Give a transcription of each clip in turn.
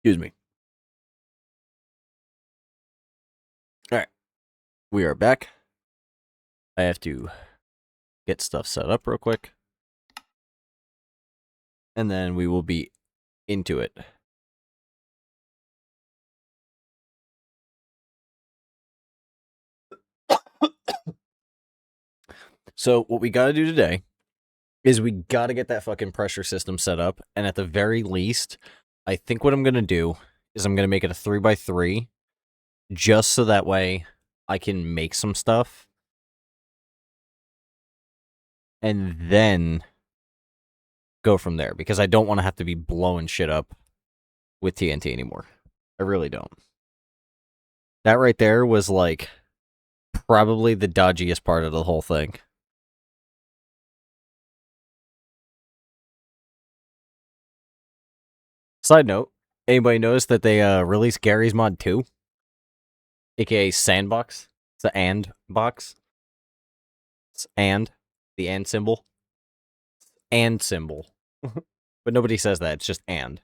Excuse me. All right, we are back. I have to get stuff set up real quick, and then we will be into it. So what we got to do today is we got to get that fucking pressure system set up, and at the very least, I think what I'm gonna do is I'm gonna make it a 3x3, just so that way I can make some stuff, and then go from there, because I don't want to have to be blowing shit up with TNT anymore. I really don't. That right there was like probably the dodgiest part of the whole thing. Side note, anybody notice that they released Garry's Mod 2? AKA Sandbox? It's the and box. It's and. The and symbol. And symbol. But nobody says that, it's just and.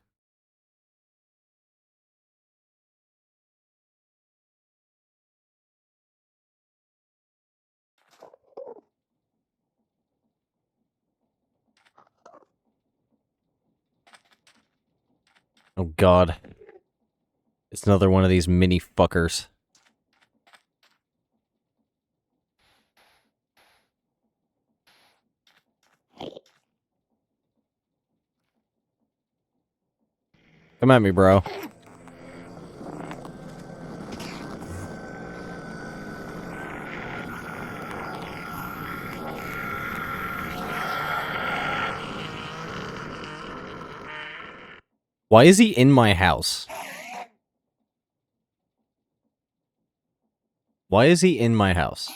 Oh god. It's another one of these mini fuckers. Come at me, bro. Why is he in my house? Why is he in my house?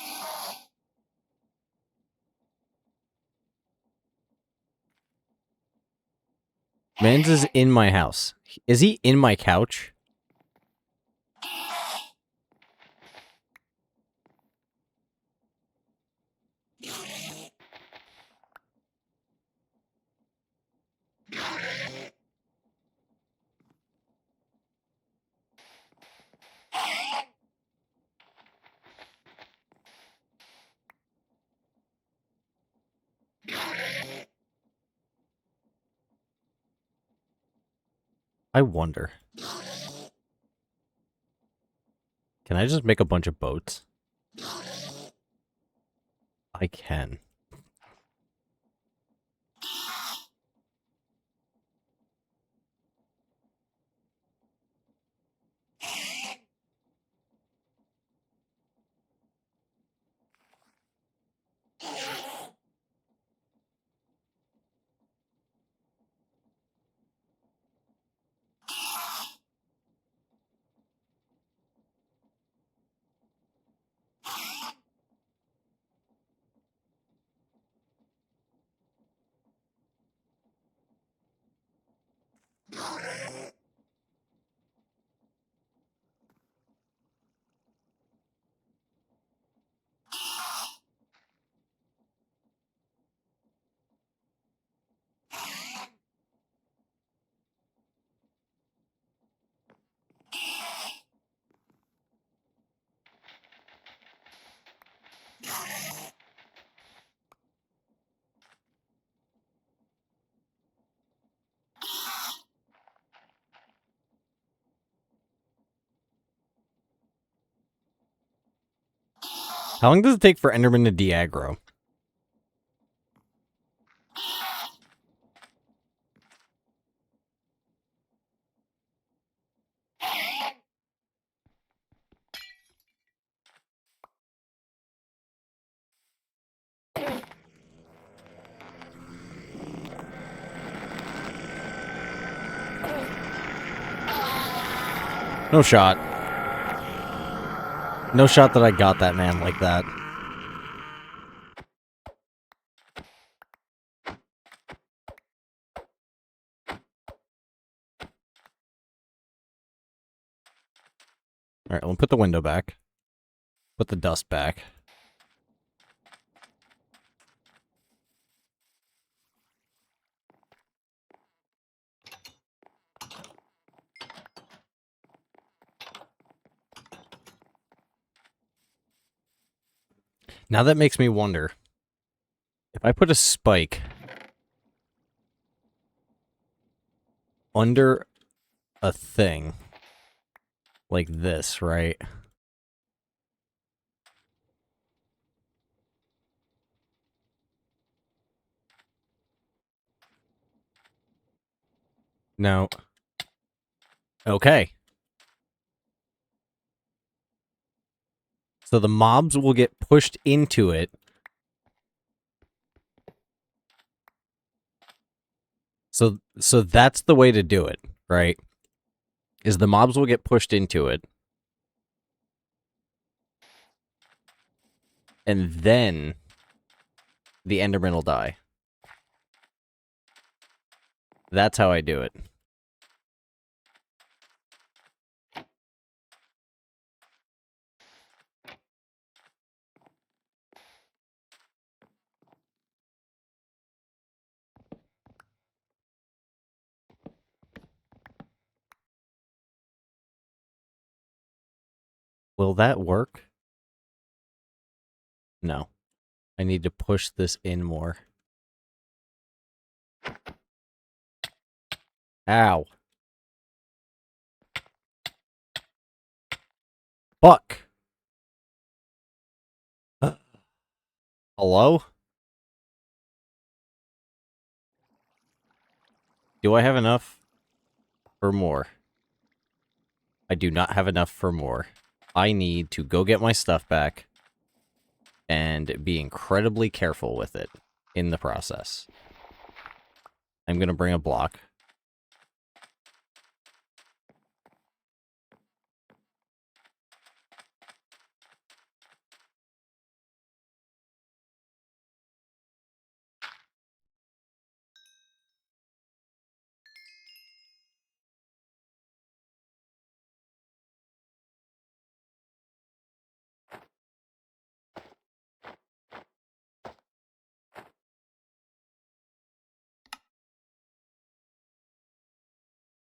Mans is in my house. Is he in my couch? I wonder. Can I just make a bunch of boats? I can. How long does it take for Enderman to de-aggro? No shot. No shot that I got that man like that. Alright, we'll put the window back. Put the dust back. Now that makes me wonder. If I put a spike under a thing like this, right? Now, okay. So the mobs will get pushed into it. So that's the way to do it, right? Is the mobs will get pushed into it. And then the Enderman will die. That's how I do it. Will that work? No. I need to push this in more. Ow. Fuck. Hello? Do I have enough for more? I do not have enough for more. I need to go get my stuff back and be incredibly careful with it in the process. I'm going to bring a block.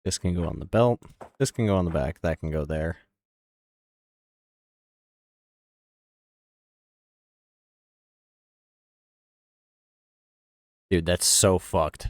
This can go on the belt. This can go on the back. That can go there. Dude, that's so fucked.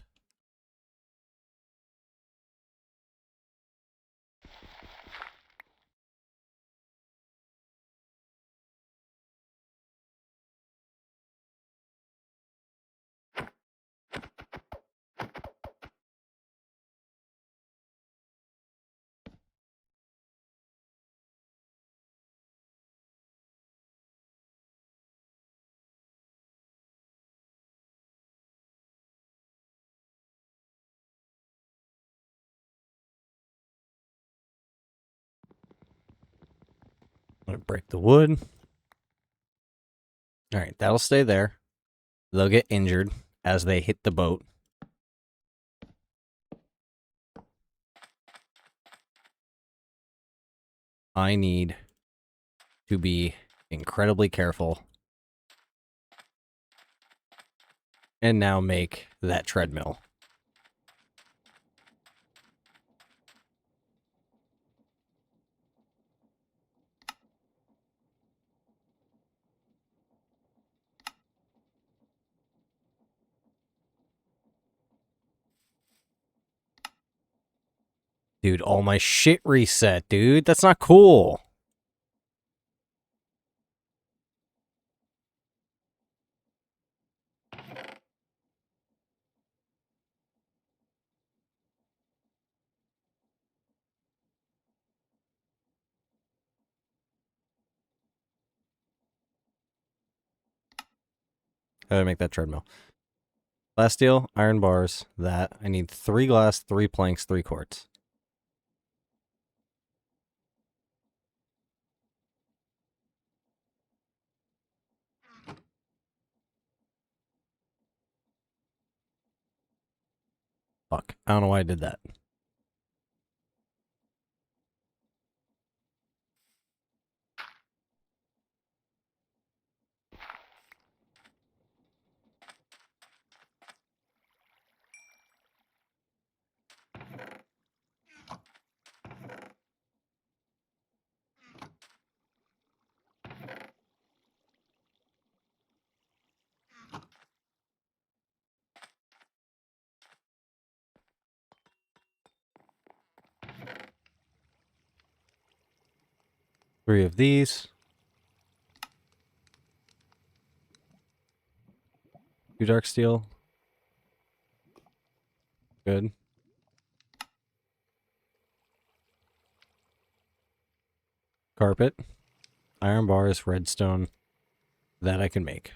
I'm going to break the wood. Alright, that'll stay there. They'll get injured as they hit the boat. I need to be incredibly careful. And now make that treadmill. Dude, all my shit reset, dude. That's not cool. How do I make that treadmill? Glass steel, iron bars, that. I need 3 glass, 3 planks, 3 quartz. Fuck. I don't know why I did that. 3 of these. 2 dark steel. Good. Carpet. Iron bars, redstone. That I can make.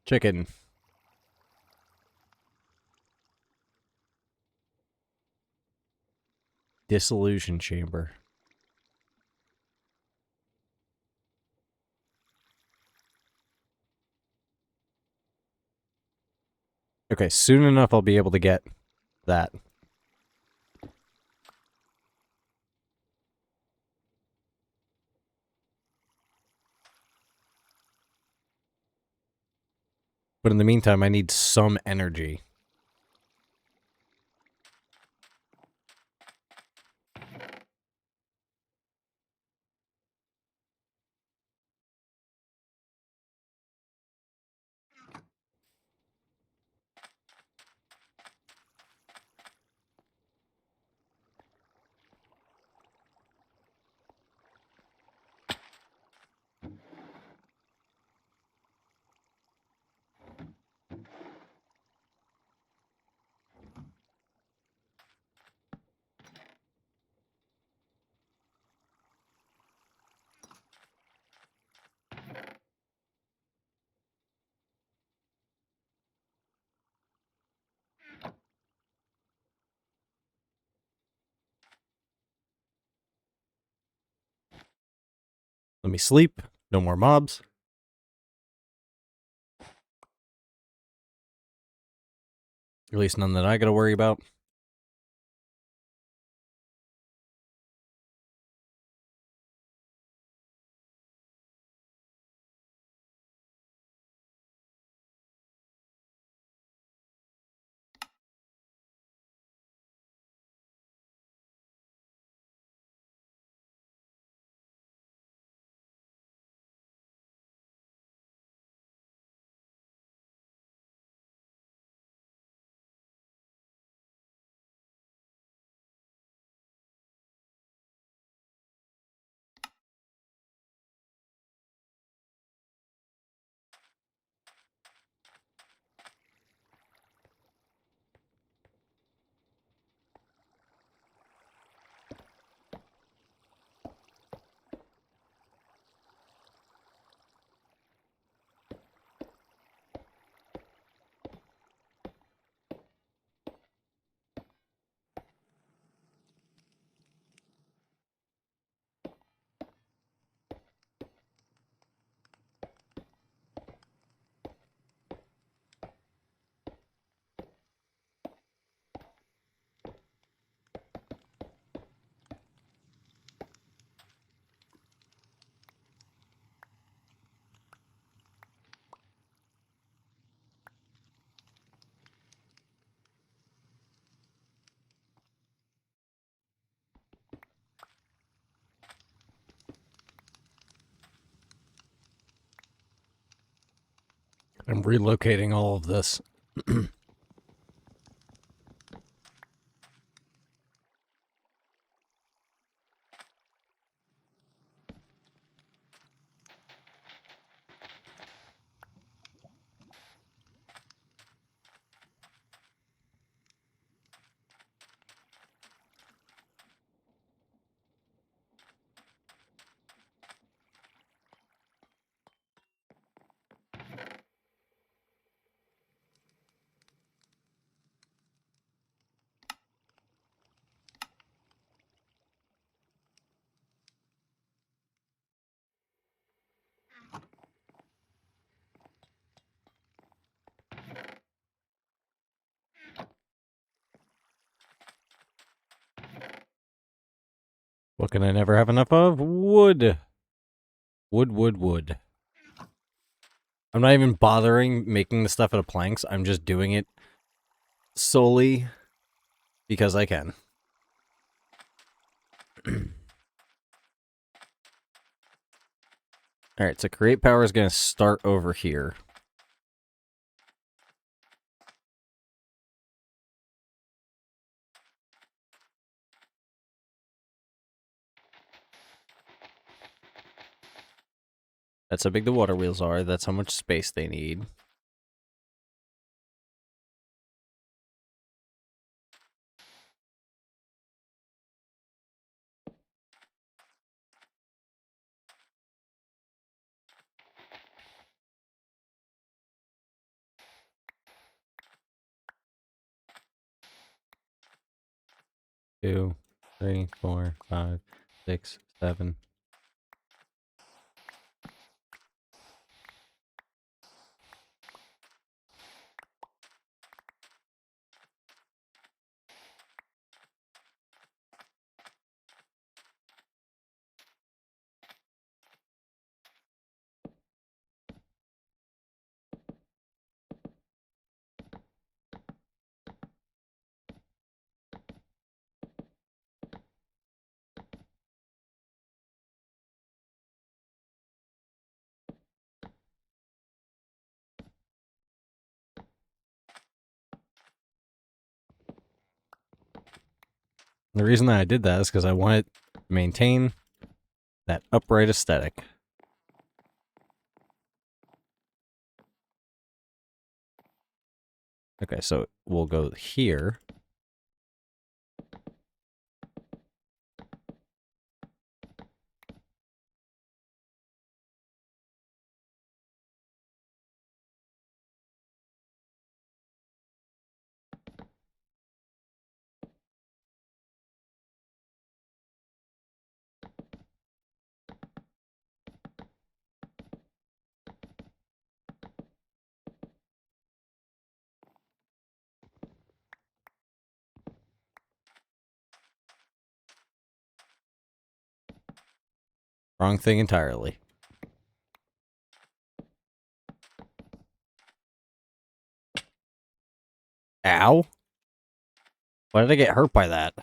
Chicken. Dissolution chamber. Okay, soon enough I'll be able to get that. But in the meantime, I need some energy. Let me sleep. No more mobs. At least none that I gotta worry about. I'm relocating all of this. What can I never have enough of? Wood. Wood. I'm not even bothering making the stuff out of planks. I'm just doing it solely because I can. Alright, so create power is going to start over here. That's how big the water wheels are. That's how much space they need. Two, three, 4, 5, 6, 7. The reason that I did that is because I wanted to maintain that upright aesthetic. Okay, so we'll go here. Wrong thing entirely. Ow! Why did I get hurt by that?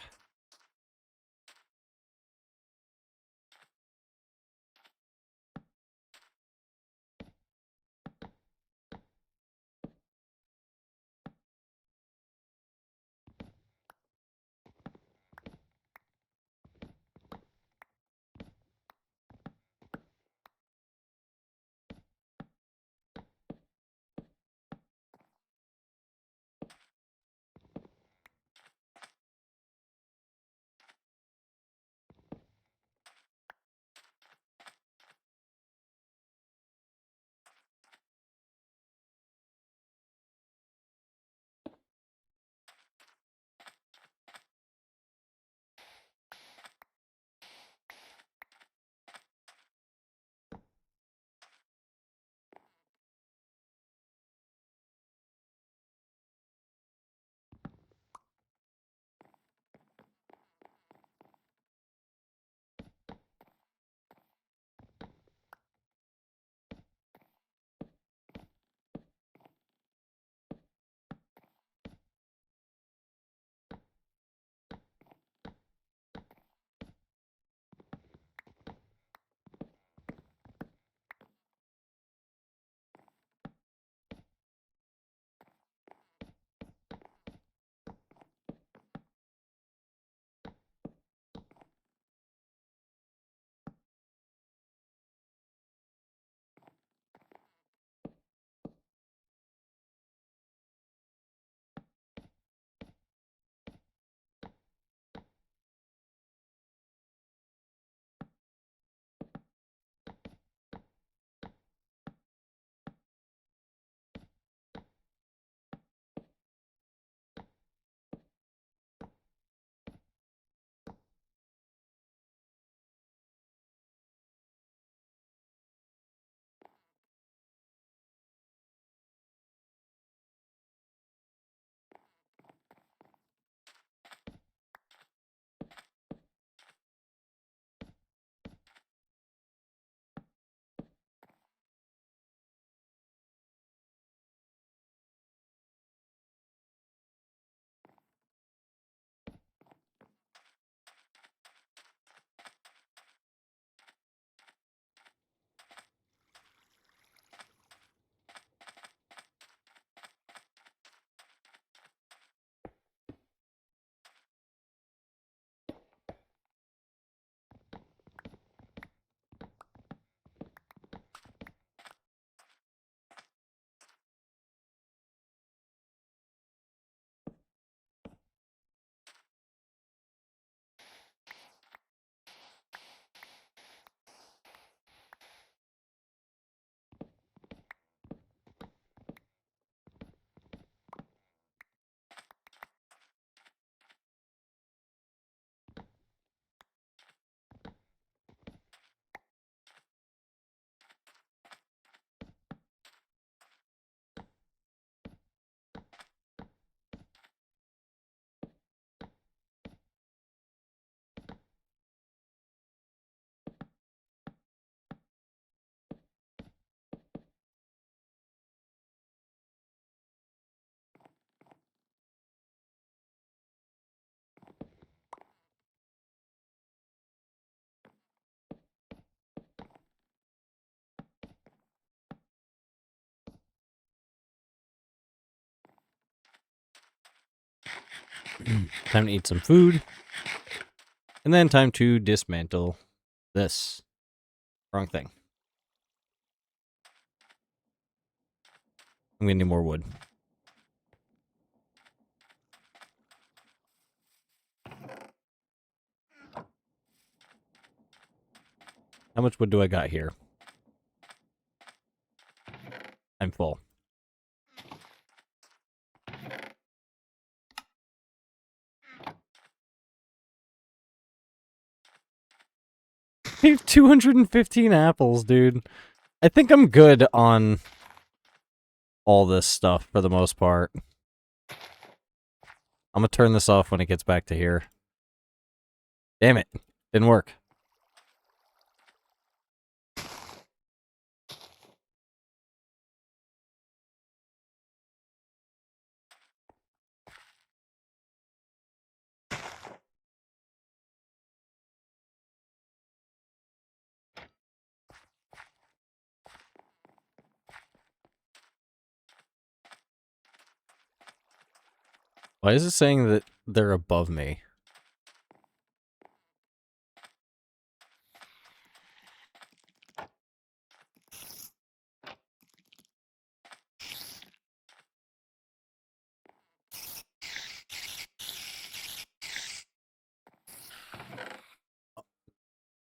Time to eat some food. And then time to dismantle this. Wrong thing. I'm gonna need more wood. How much wood do I got here? I'm full. I have 215 apples, dude. I think I'm good on all this stuff for the most part. I'm gonna turn this off when it gets back to here. Damn it. Didn't work. Why is it saying that they're above me?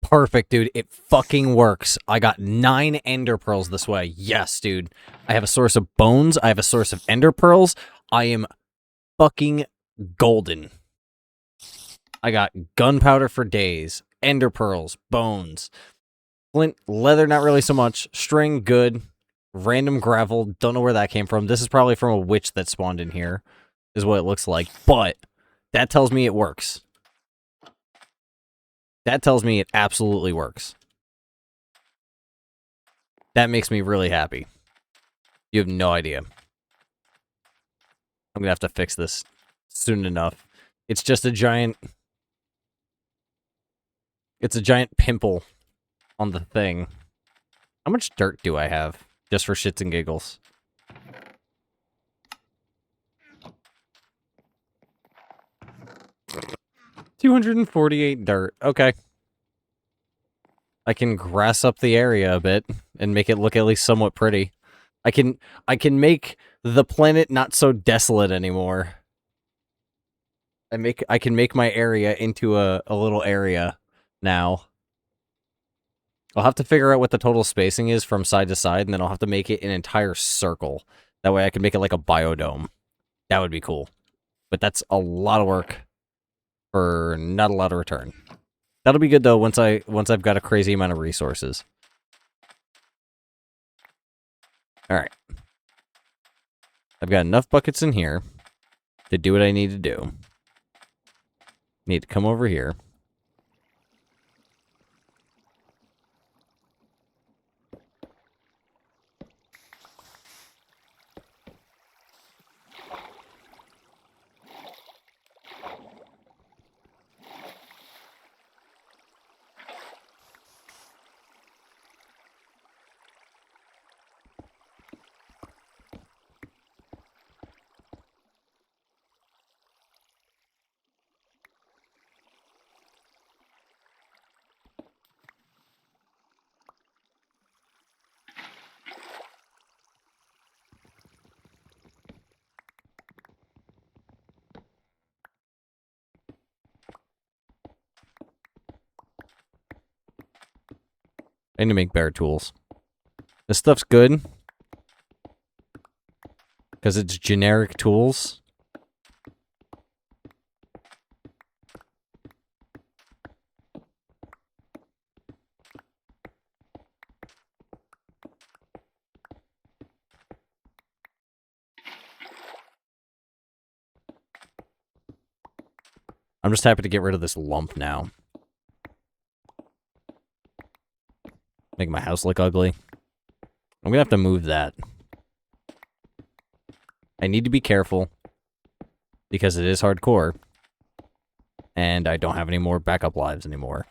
Perfect, dude. It fucking works. I got 9 ender pearls this way. Yes, dude. I have a source of bones. I have a source of ender pearls. I am fucking golden. I got gunpowder for days. Ender pearls. Bones. Flint. Leather, not really so much. String, good. Random gravel. Don't know where that came from. This is probably from a witch that spawned in here. Is what it looks like. But that tells me it works. That tells me it absolutely works. That makes me really happy. You have no idea. I'm gonna have to fix this soon enough. It's just a giant... It's a giant pimple on the thing. How much dirt do I have? Just for shits and giggles. $248 dirt. Okay. I can grass up the area a bit and make it look at least somewhat pretty. I can make the planet not so desolate anymore. I can make my area into a little area now. I'll have to figure out what the total spacing is from side to side, and then I'll have to make it an entire circle. That way I can make it like a biodome. That would be cool. But that's a lot of work for not a lot of return. That'll be good though once I've got a crazy amount of resources. Alright. I've got enough buckets in here to do what I need to do. Need to come over here. I need to make bear tools. This stuff's good. Because it's generic tools. I'm just happy to get rid of this lump now. Make my house look ugly. I'm gonna have to move that. I need to be careful. Because it is hardcore. And I don't have any more backup lives anymore.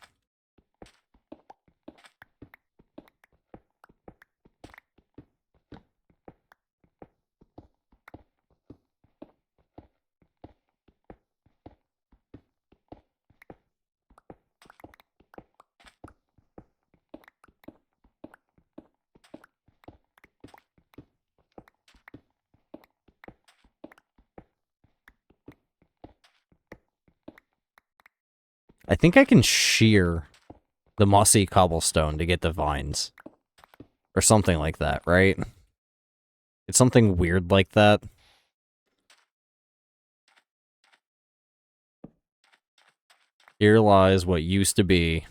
I think I can shear the mossy cobblestone to get the vines. Or something like that, right? It's something weird like that. Here lies what used to be.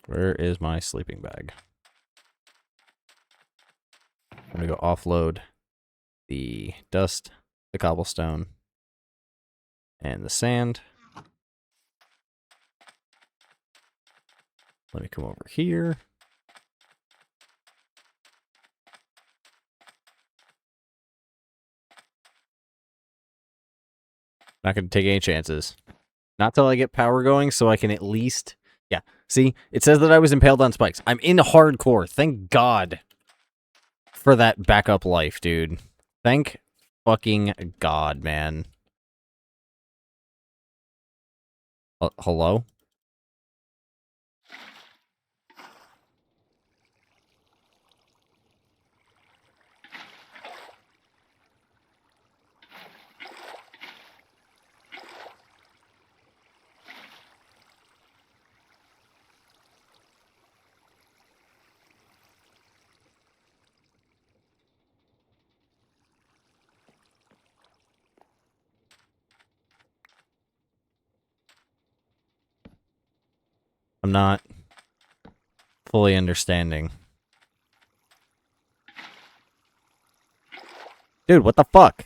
Where is my sleeping bag? I'm gonna go offload the dust, the cobblestone, and the sand. Let me come over here. Not gonna take any chances. Not till I get power going, so I can at least... Yeah, see? It says that I was impaled on spikes. I'm in hardcore. Thank God for that backup life, dude. Thank fucking God, man. Hello? I'm not fully understanding. Dude, what the fuck?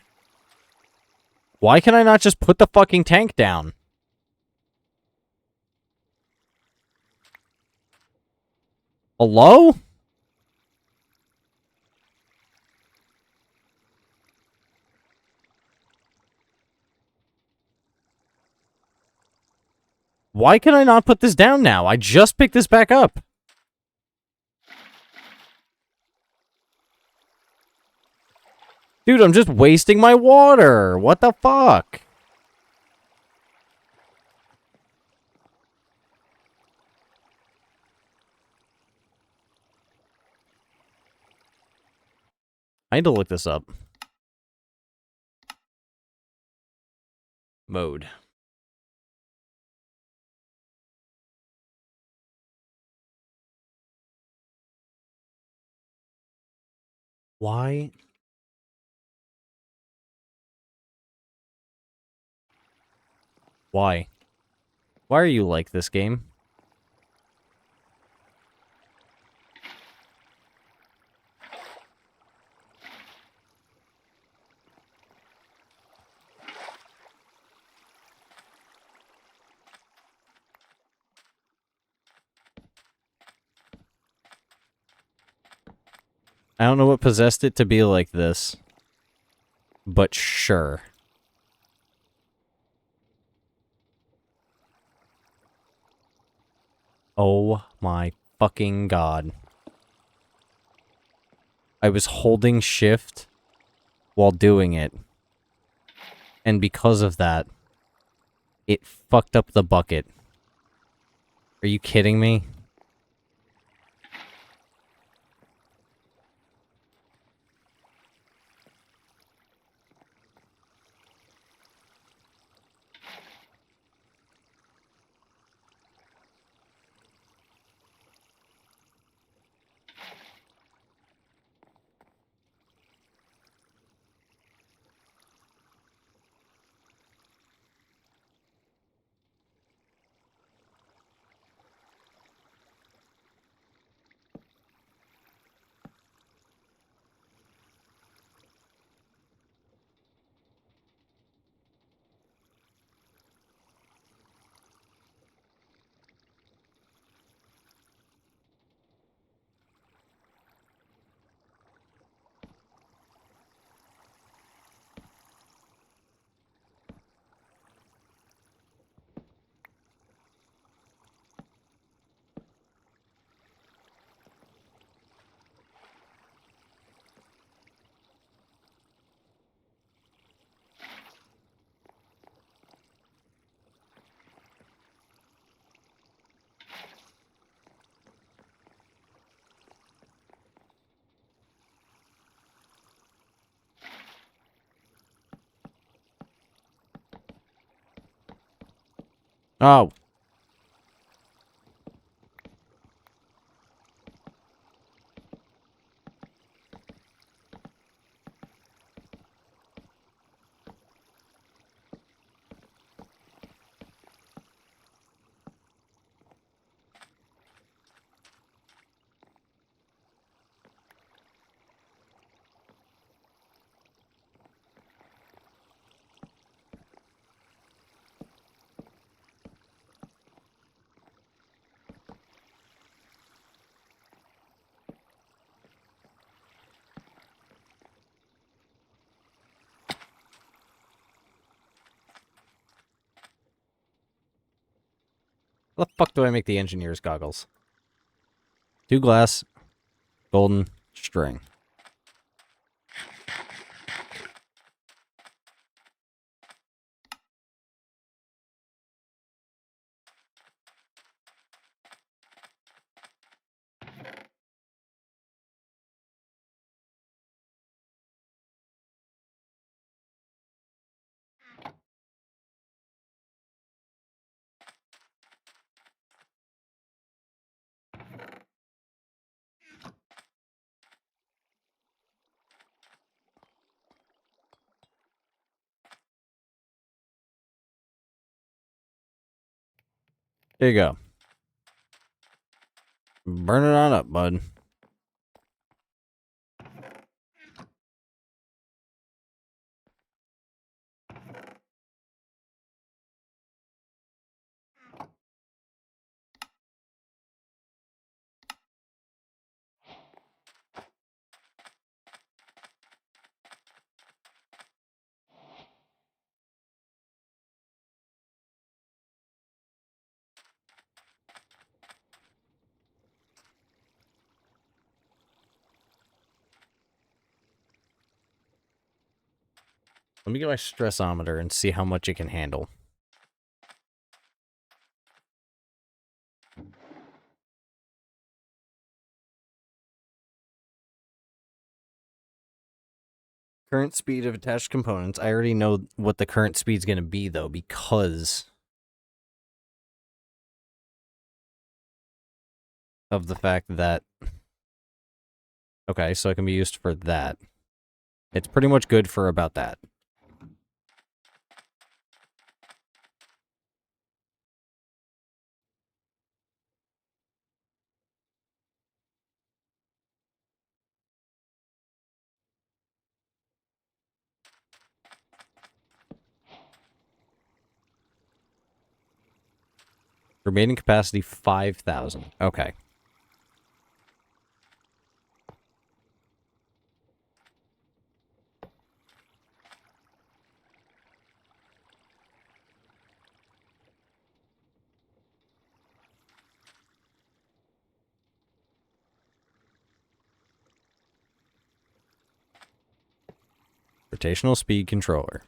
Why can I not just put the fucking tank down? Hello? Why can I not put this down now? I just picked this back up. Dude, I'm just wasting my water. What the fuck? I need to look this up. Mode. Why? Why? Why are you like this game? I don't know what possessed it to be like this. But sure. Oh my fucking God. I was holding shift while doing it. And because of that, it fucked up the bucket. Are you kidding me? Oh. How the fuck do I make the engineer's goggles? 2 glass, golden string. There you go. Burn it on up, bud. Let me get my stressometer and see how much it can handle. Current speed of attached components. I already know what the current speed's going to be, though, because of the fact that... Okay, so it can be used for that. It's pretty much good for about that. Remaining capacity 5,000. Okay. Rotational speed controller.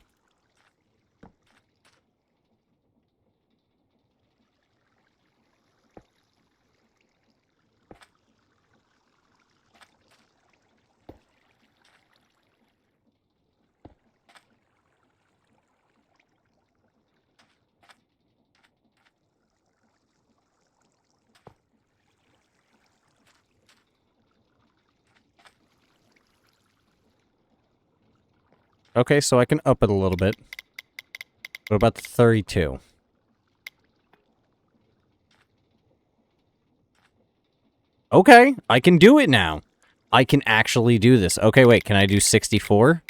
Okay, so I can up it a little bit. What about the 32? Okay, I can do it now. I can actually do this. Okay, wait, can I do 64?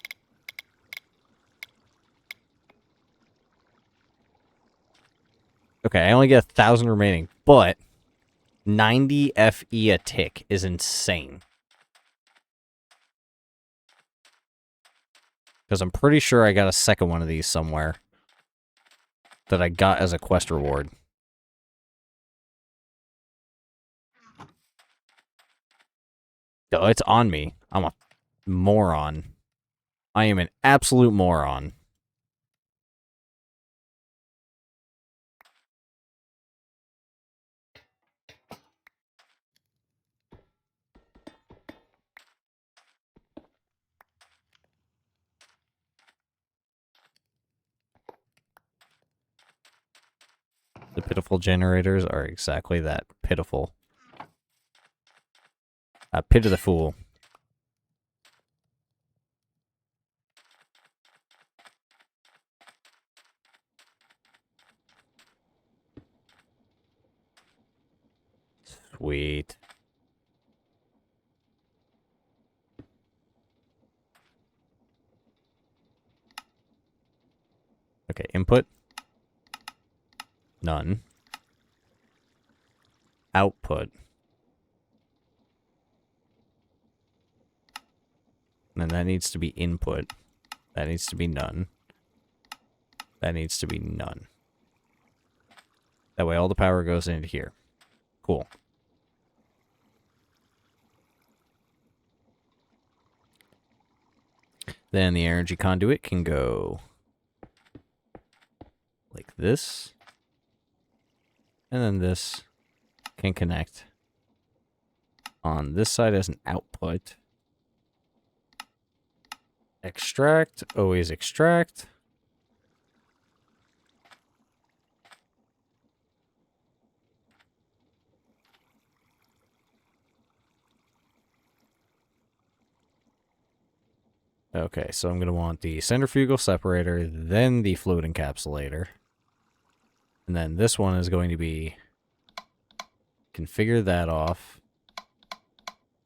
Okay, I only get 1,000 remaining, but 90 FE a tick is insane. Because I'm pretty sure I got a second one of these somewhere that I got as a quest reward. Oh, it's on me. I'm a moron. I am an absolute moron. Pitiful generators are exactly that. Pitiful. Pit of the fool. Sweet. Okay, input. None. Output. And then that needs to be input. That needs to be none. That needs to be none. That way all the power goes into here. Cool. Then the energy conduit can go like this. And then this can connect on this side as an output. Extract, always extract. Okay, so I'm going to want the centrifugal separator, then the fluid encapsulator. And then this one is going to be configure that off.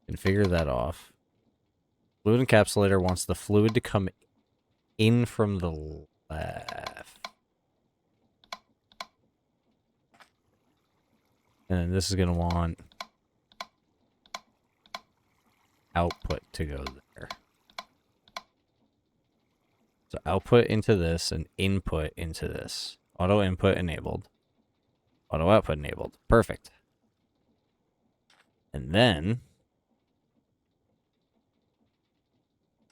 Configure that off. Fluid encapsulator wants the fluid to come in from the left. And then this is going to want output to go there. So output into this and input into this. Auto input enabled. Auto output enabled. Perfect. And then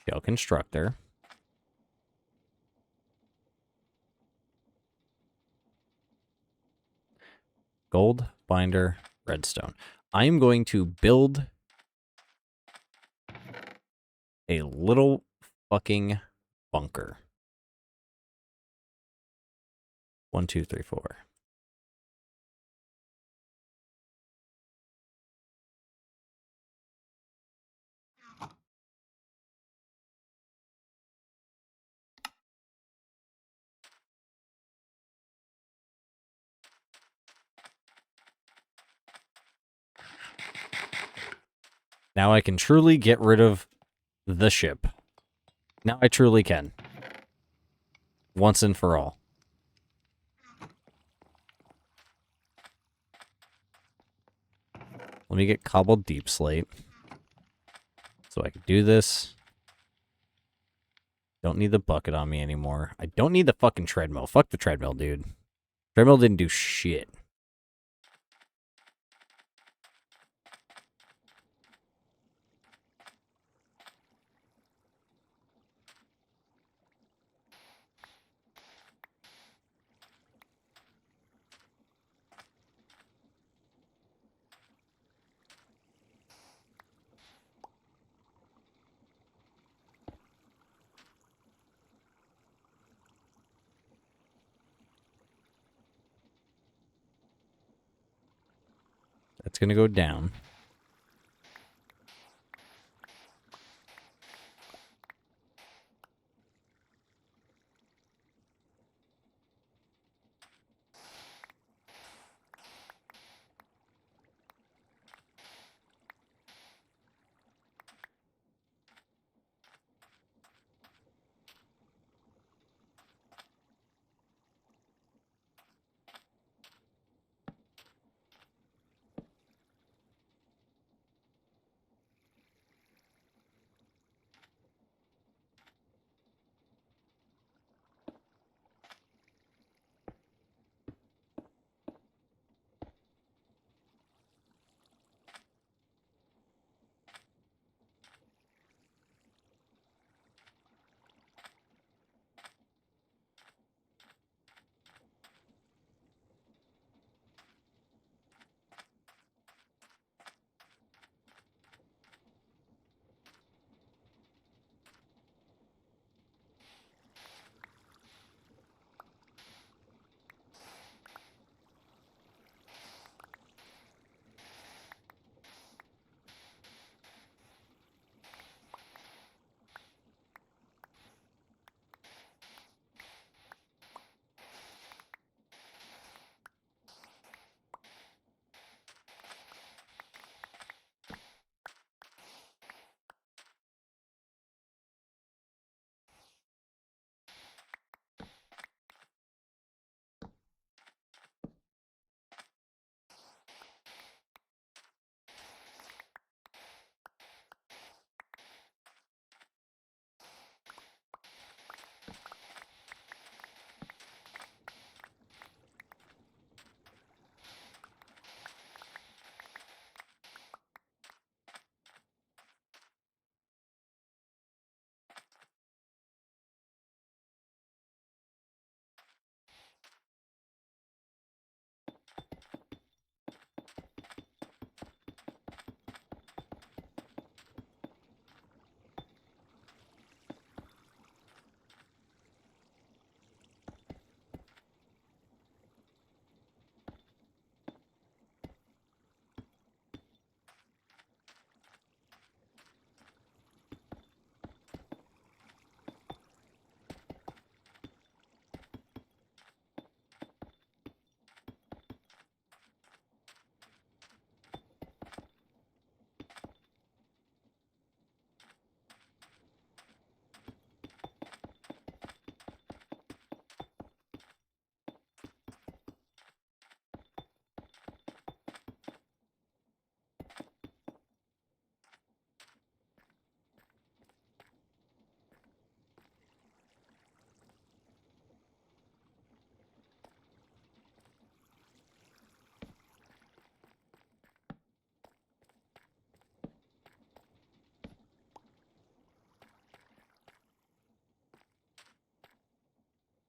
shell constructor. Gold, binder, redstone. I'm going to build a little fucking bunker. 1, 2, 3, 4. Now I can truly get rid of the ship. Now I truly can. Once and for all. Let me get cobbled deep slate. So I can do this. Don't need the bucket on me anymore. I don't need the fucking treadmill. Fuck the treadmill, dude. Treadmill didn't do shit. That's gonna go down.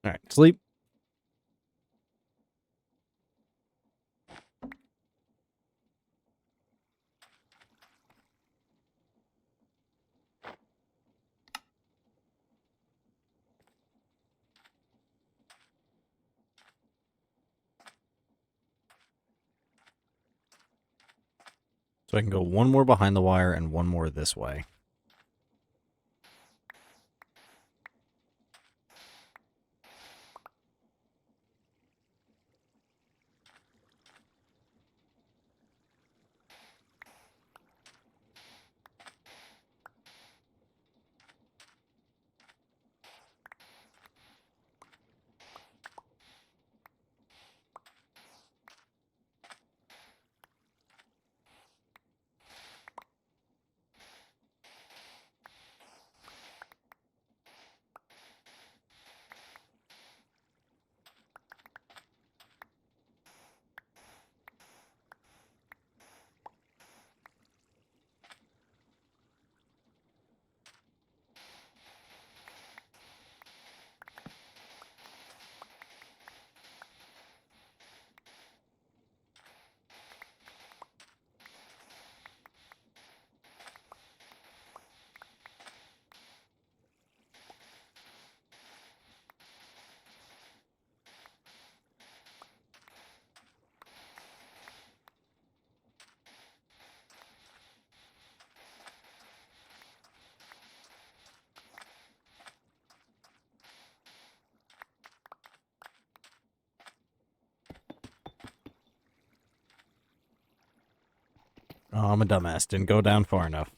Alright, sleep. So I can go one more behind the wire and one more this way. Oh, I'm a dumbass. Didn't go down far enough.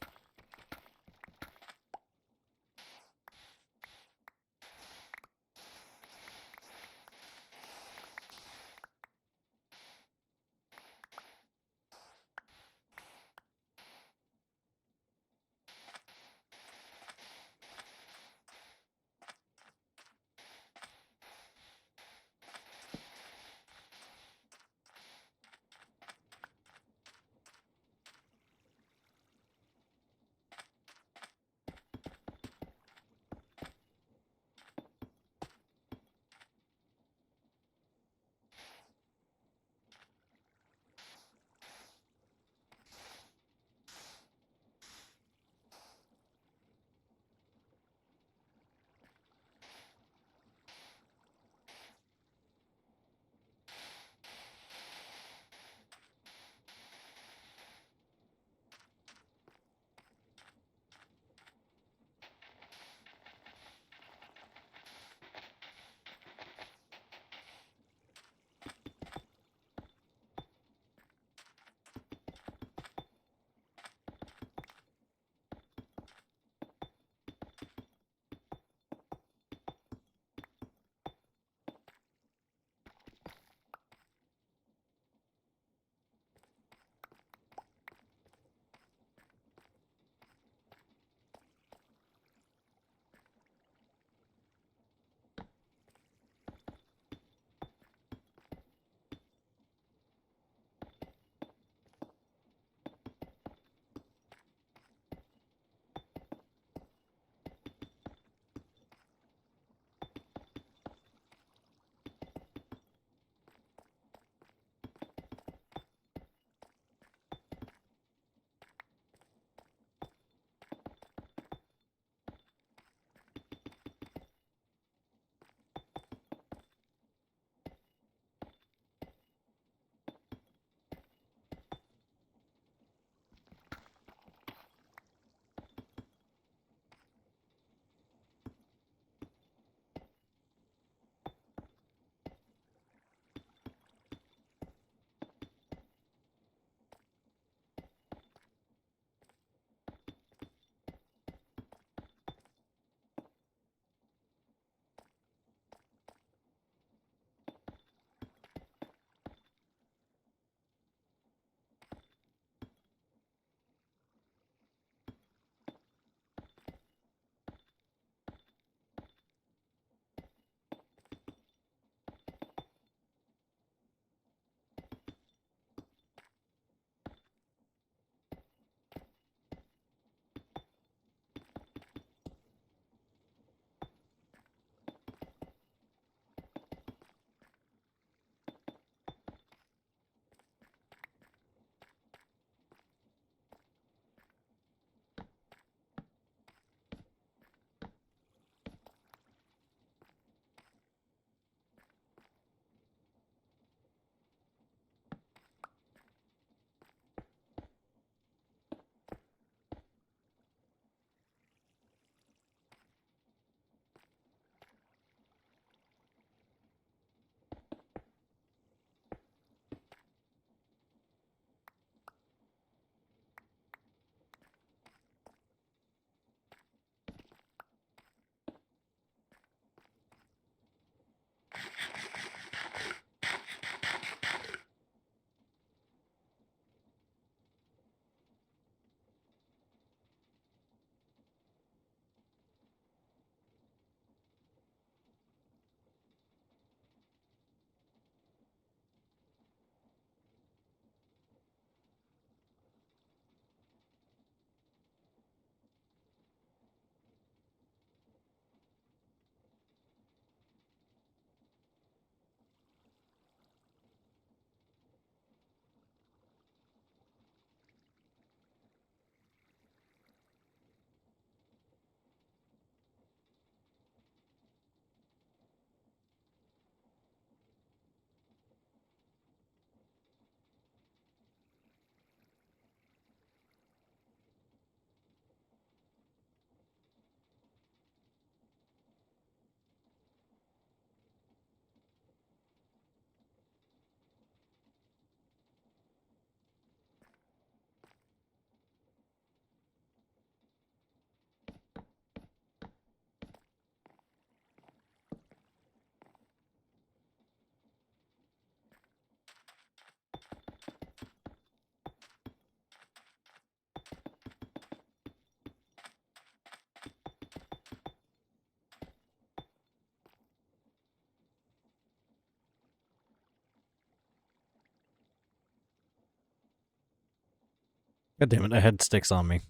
God damn it, I had sticks on me.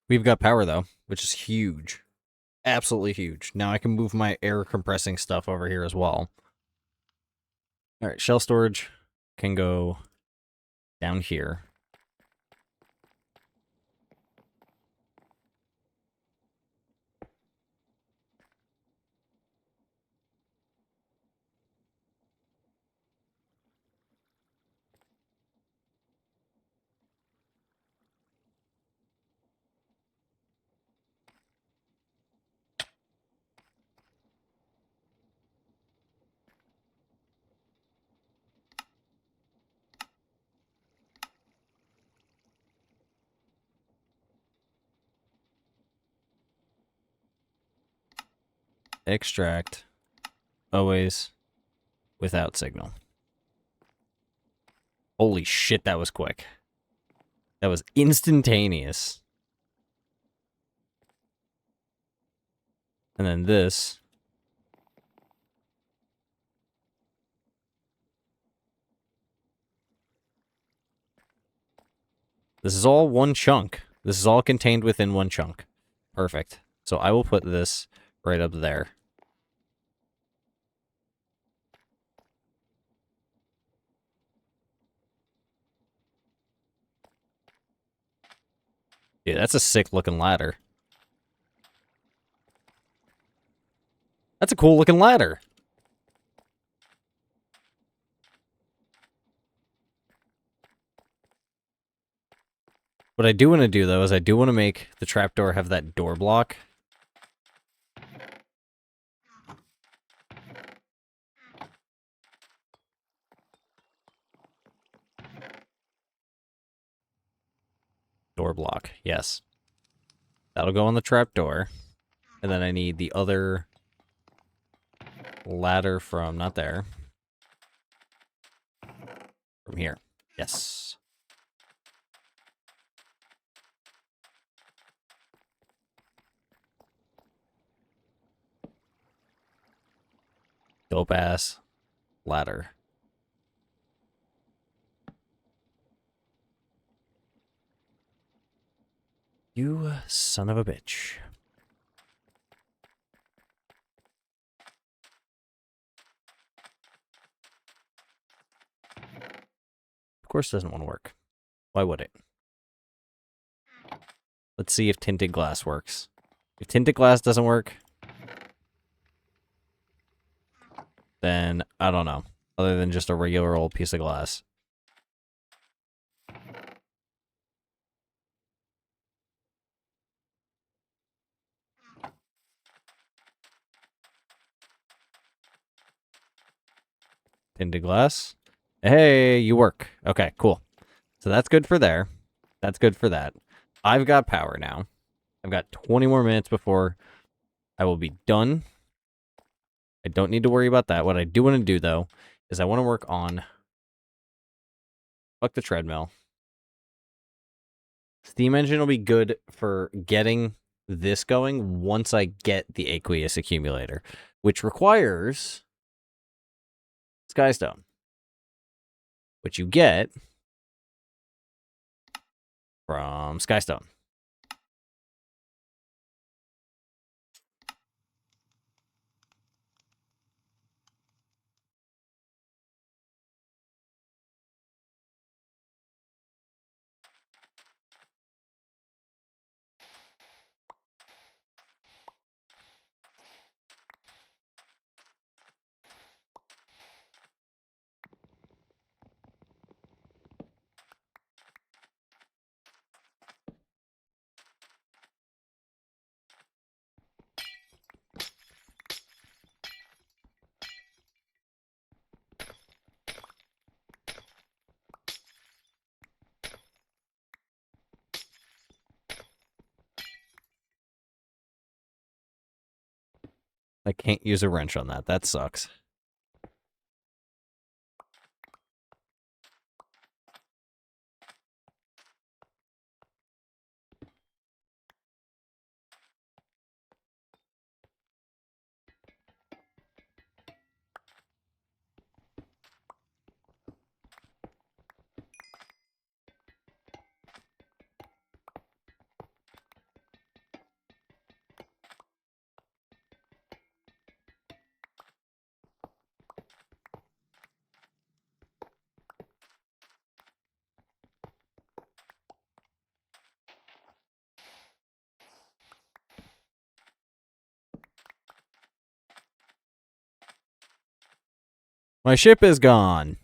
We've got power, though, which is huge. Absolutely huge. Now I can move my air compressing stuff over here as well. Alright, shell storage can go down here. Extract. Always without signal. Holy shit, that was quick. That was instantaneous. And then this. This is all one chunk. This is all contained within one chunk. Perfect. So I will put this right up there. Dude, that's a sick looking ladder. That's a cool looking ladder. What I do want to do, though, is I do want to make the trapdoor have that door block. Door block, yes. That'll go on the trapdoor. And then I need the other ladder from, not there. From here. Yes. Dope ass ladder. You son of a bitch. Of course it doesn't want to work. Why would it? Let's see if tinted glass works. If tinted glass doesn't work, then I don't know. Other than just a regular old piece of glass. Tinted glass. Hey, you work. Okay, cool. So that's good for there. That's good for that. I've got power now. I've got 20 more minutes before I will be done. I don't need to worry about that. What I do want to do, though, is I want to work on... Fuck the treadmill. Steam engine will be good for getting this going once I get the aqueous accumulator, which requires Skystone, which you get from Skystone. I can't use a wrench on that. That sucks. My ship is gone.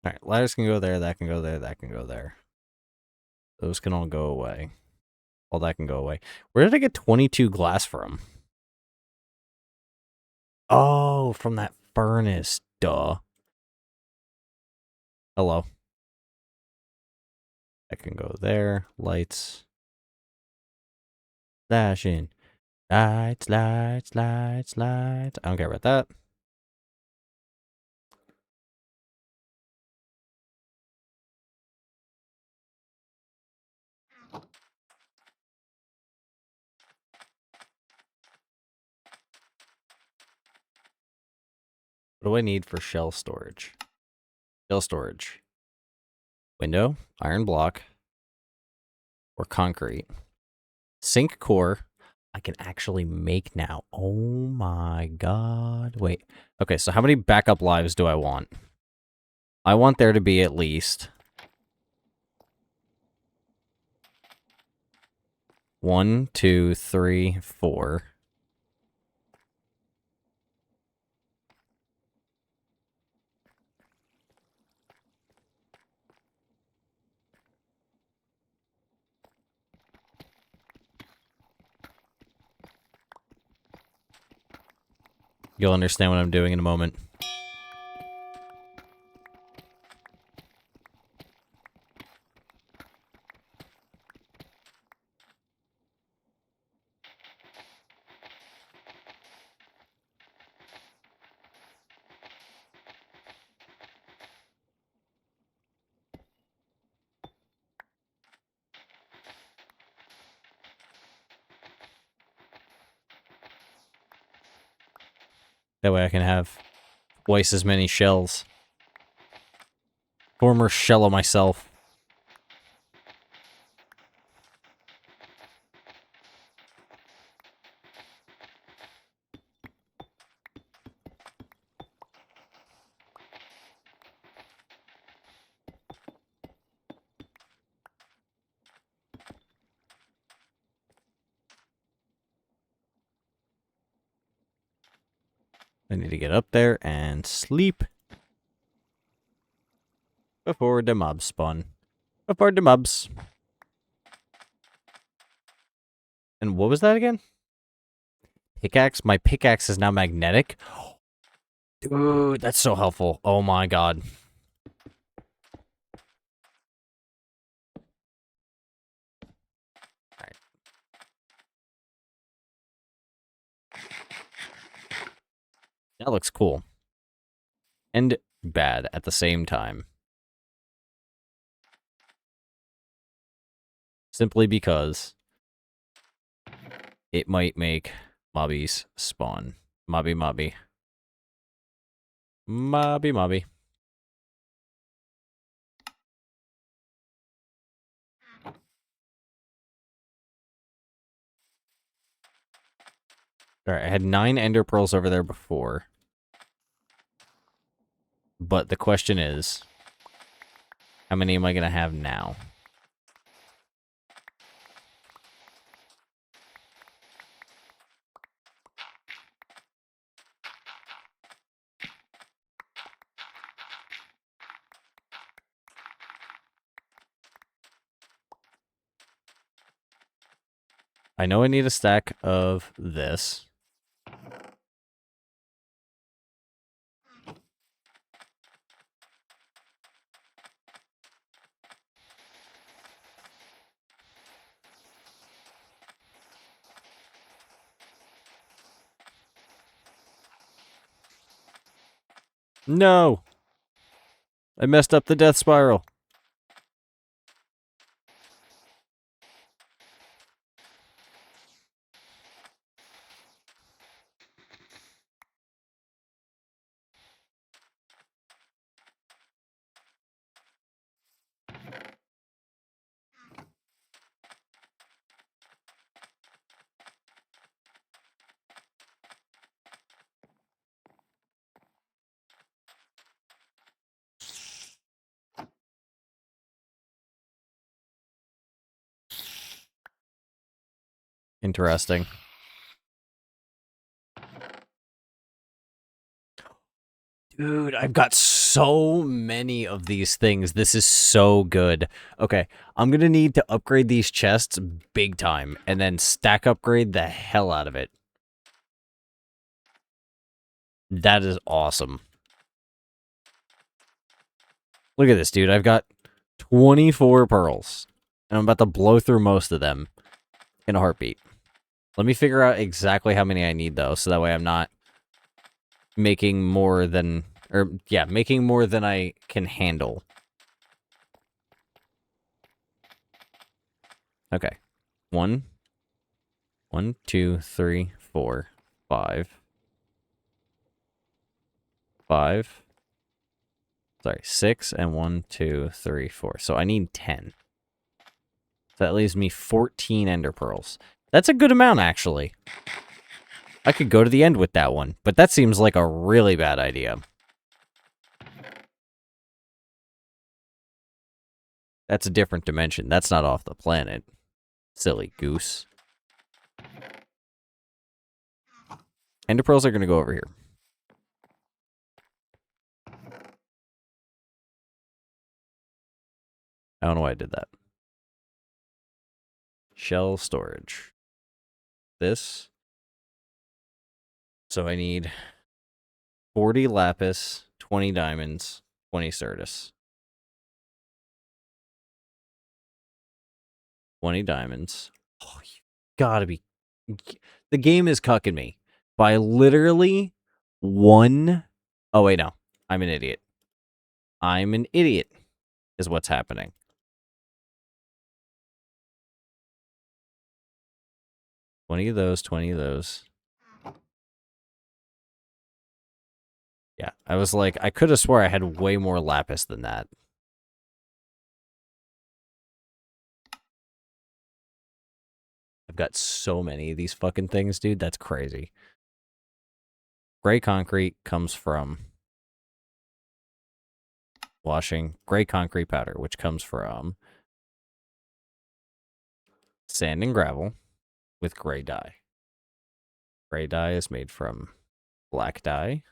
Alright, ladders can go there, that can go there, that can go there. Those can all go away. All that can go away. Where did I get 22 glass from? Oh, from that furnace. Duh. Hello. That can go there. Lights. Flashing. Lights, lights, lights, lights. I don't care about that. What do I need for shell storage? Shell storage. Window, iron block, or concrete. Sink core. I can actually make now. Oh my god. Wait. Okay, so how many backup lives do I want? I want there to be at least 1, 2, 3, 4. You'll understand what I'm doing in a moment. That way I can have twice as many shells. Former shell of myself. I need to get up there and sleep before the mobs spawn. Before the mobs. And what was that again? Pickaxe? My pickaxe is now magnetic? Dude, that's so helpful. Oh my god. Alright. That looks cool. And bad at the same time. Simply because it might make mobbies spawn. Mobby mobby. Mobby mobby. Alright, I had 9 ender pearls over there before. But the question is, how many am I going to have now? I know I need a stack of this. No! I messed up the death spiral. Interesting. Dude, I've got so many of these things. This is so good. Okay, I'm gonna need to upgrade these chests big time, and then stack upgrade the hell out of it. That is awesome. Look at this, dude. I've got 24 pearls, and I'm about to blow through most of them in a heartbeat. Let me figure out exactly how many I need, though, so that way I'm not making more than... Or, yeah, making more than I can handle. Okay. 1, 2, 3, 4, 5. 5. Sorry, 6 and 1, 2, 3, 4. So I need 10. So that leaves me 14 ender pearls. That's a good amount, actually. I could go to the end with that one, but that seems like a really bad idea. That's a different dimension. That's not off the planet. Silly goose. Ender pearls are going to go over here. I don't know why I did that. Shell storage. This. So I need 40 lapis, 20 diamonds, 20 certus. 20 diamonds. Oh, you gotta be... The game is cucking me by literally one... Oh, wait, no. I'm an idiot. I'm an idiot is what's happening. Twenty of those, 20 of those. Yeah, I was like, I could have swore I had way more lapis than that. I've got so many of these fucking things, dude. That's crazy. Gray concrete comes from washing gray concrete powder, which comes from sand and gravel with gray dye. Gray dye is made from black dye.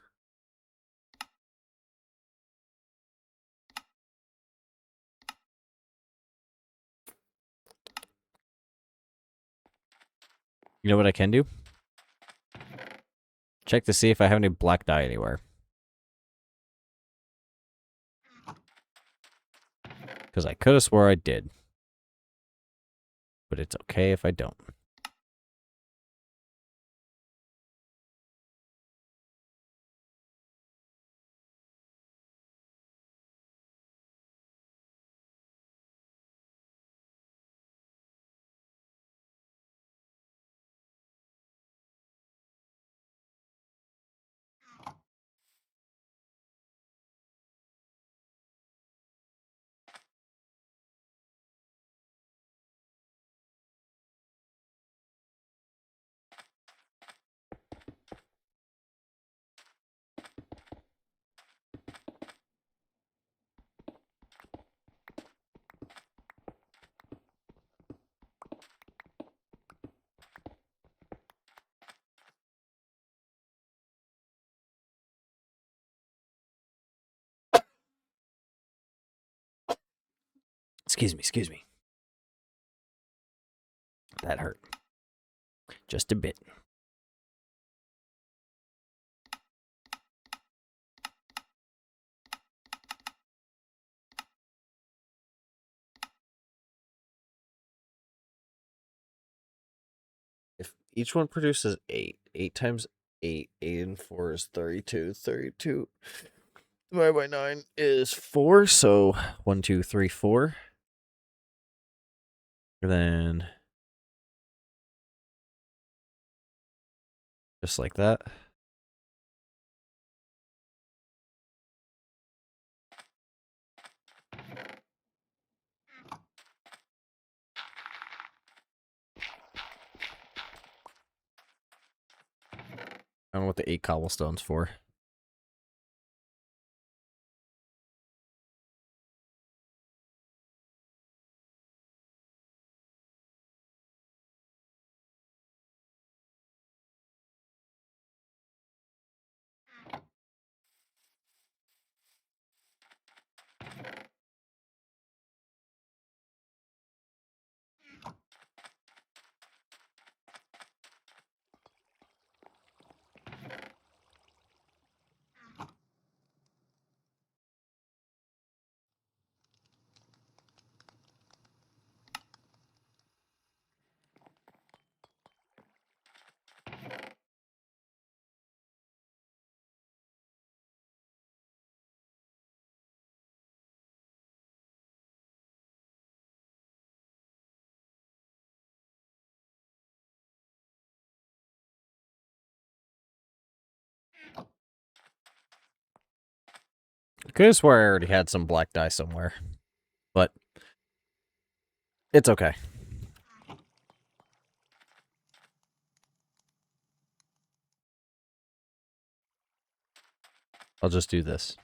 You know what I can do? Check to see if I have any black dye anywhere. Because I could have swore I did. But it's okay if I don't. Excuse me, excuse me. That hurt. Just a bit. If each one produces 8, 8 times 8, 8 and 4 is 32. 32 divided by 9 is 4, so 1, 2, 3, 4. And then just like that. I don't know what the 8 cobblestones for. Could have swore I already had some black dye somewhere. But it's okay. I'll just do this.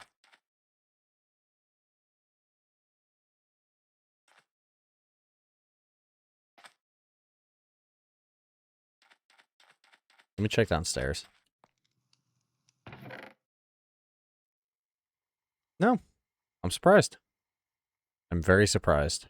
Let me check downstairs. No. I'm surprised. I'm very surprised.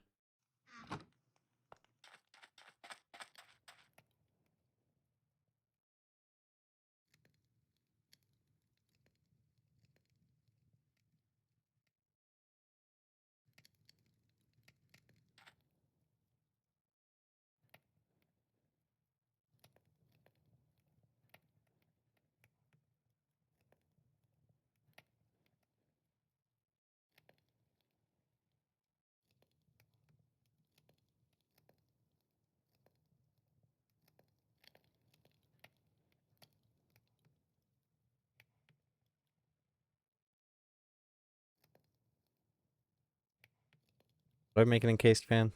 Do I make an encased fan?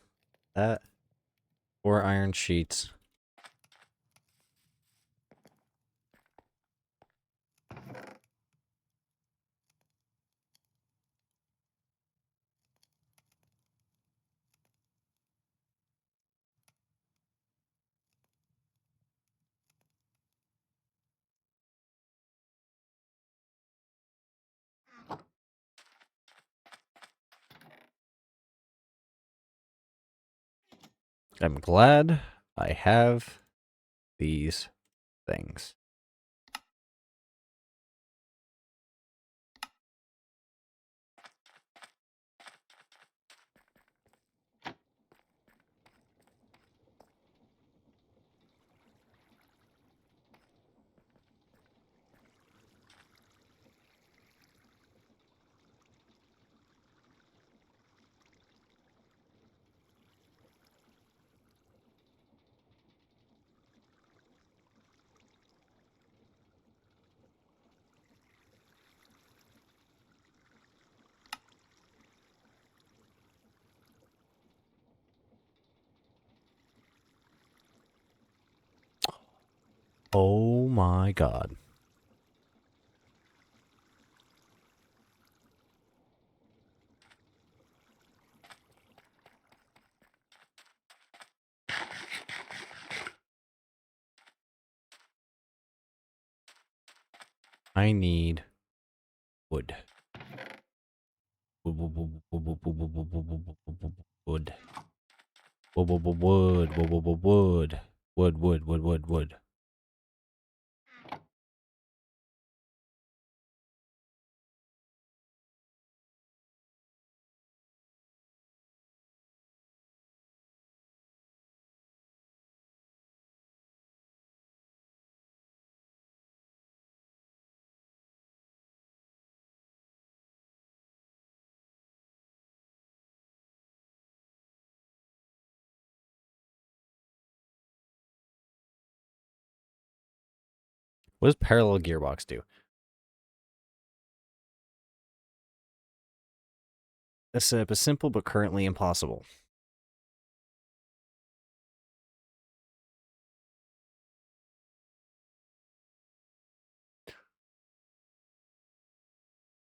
That. 4 iron sheets. I'm glad I have these things. Oh my god. I need wood. Wood. Wood. Wood. What does parallel gearbox do? This setup is simple but currently impossible.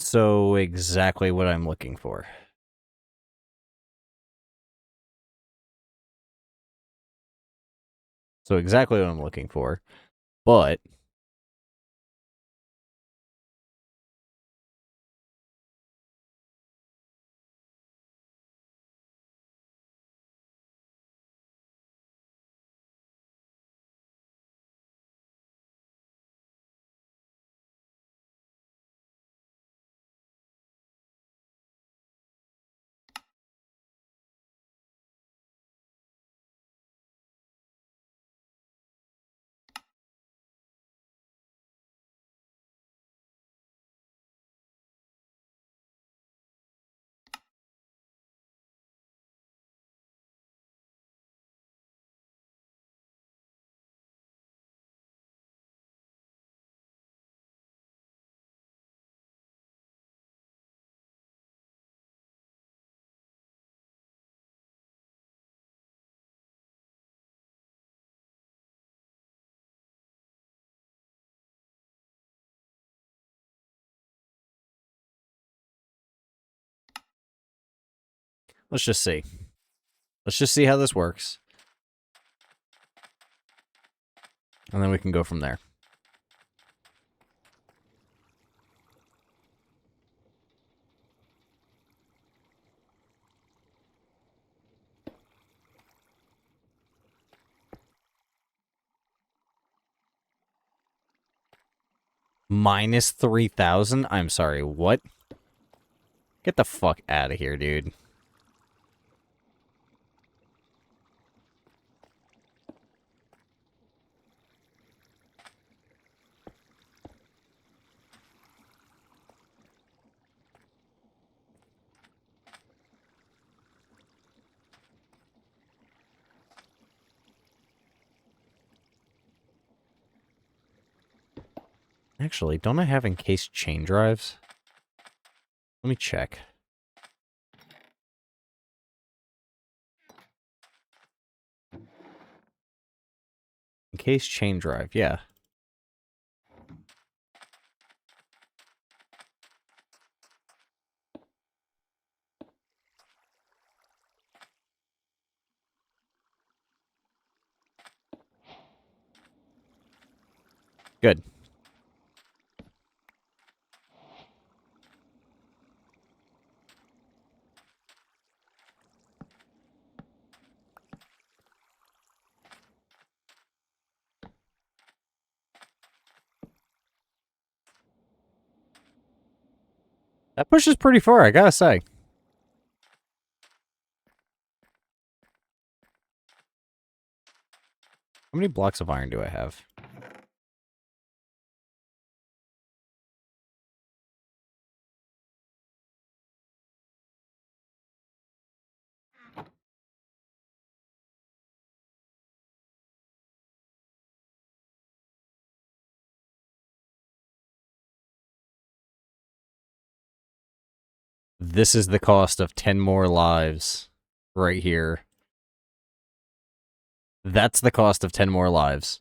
So exactly what I'm looking for. So exactly what I'm looking for. But Let's just see. Let's just see how this works. And then we can go from there. Minus 3,000? I'm sorry, what? Get the fuck out of here, dude. Actually, don't I have encased chain drives? Let me check. Encased chain drive, yeah. Good. That pushes pretty far, I gotta say. How many blocks of iron do I have? This is the cost of 10 more lives. Right here. That's the cost of 10 more lives.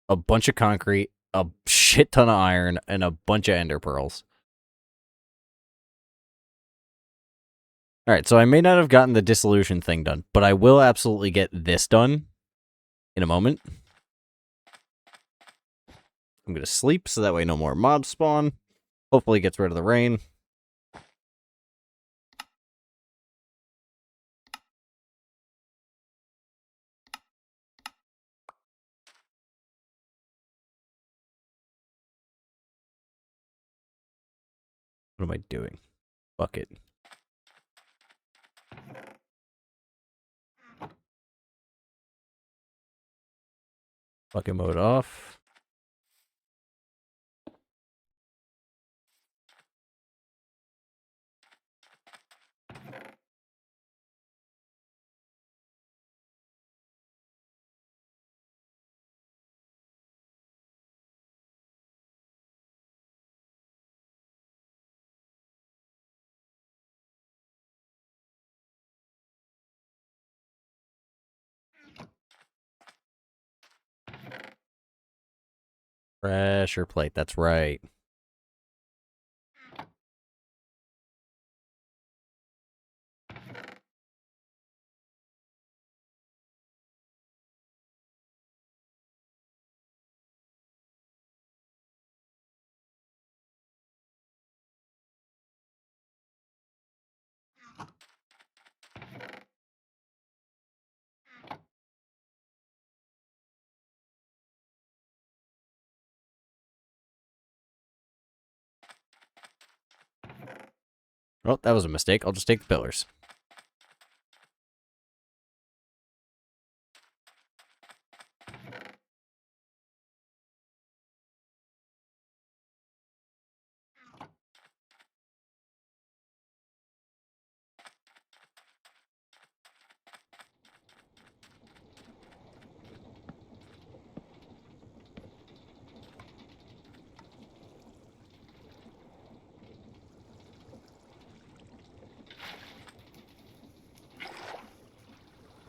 A bunch of concrete, a shit ton of iron, and a bunch of ender pearls. Alright, so I may not have gotten the dissolution thing done, but I will absolutely get this done in a moment. I'm gonna sleep, so that way no more mobs spawn. Hopefully it gets rid of the rain. What am I doing? Bucket. Bucket mode off. Pressure plate, that's right. Oh, that was a mistake. I'll just take the pillars.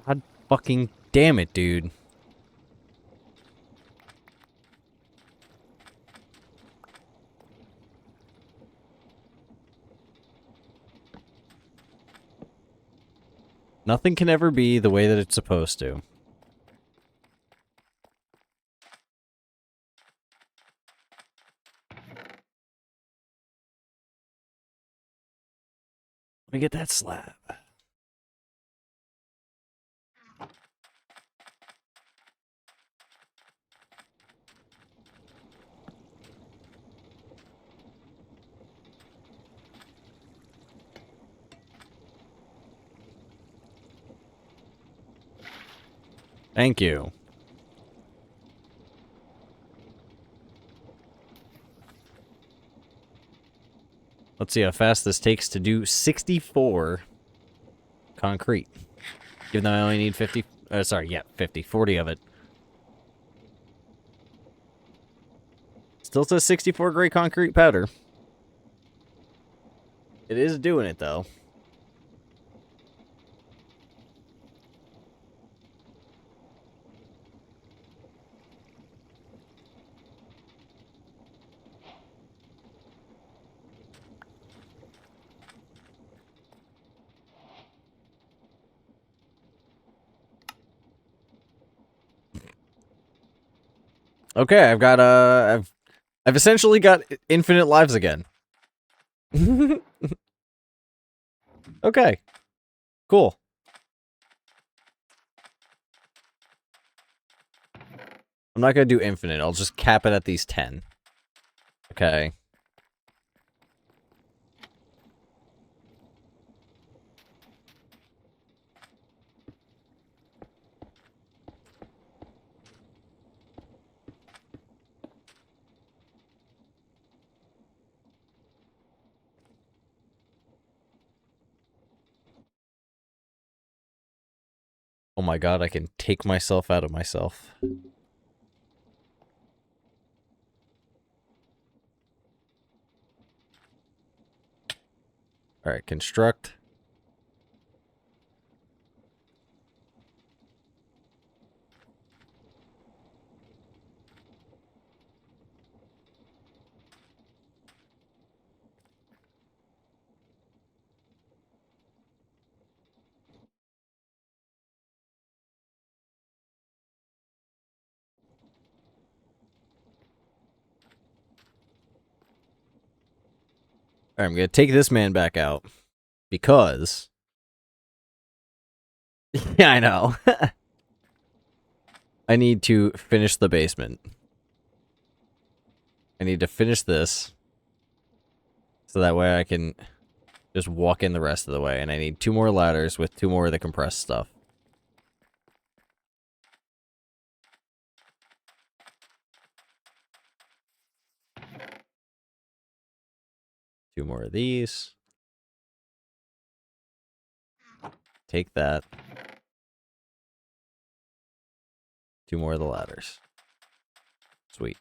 God fucking damn it, dude. Nothing can ever be the way that it's supposed to. Let me get that slab. Thank you. Let's see how fast this takes to do 64 concrete. Even though I only need 50... 40 of it. Still says 64 gray concrete powder. It is doing it, though. Okay, I've got I've essentially got infinite lives again. Okay. Cool. I'm not gonna do infinite, I'll just cap it at these 10. Okay. Oh my god, I can take myself out of myself. Alright, construct. Alright, I'm gonna take this man back out. Because... yeah, I know. I need to finish the basement. I need to finish this. So that way I can just walk in the rest of the way. And I need 2 more ladders with 2 more of the compressed stuff. Two more of these. Take that. 2 more of the ladders. Sweet.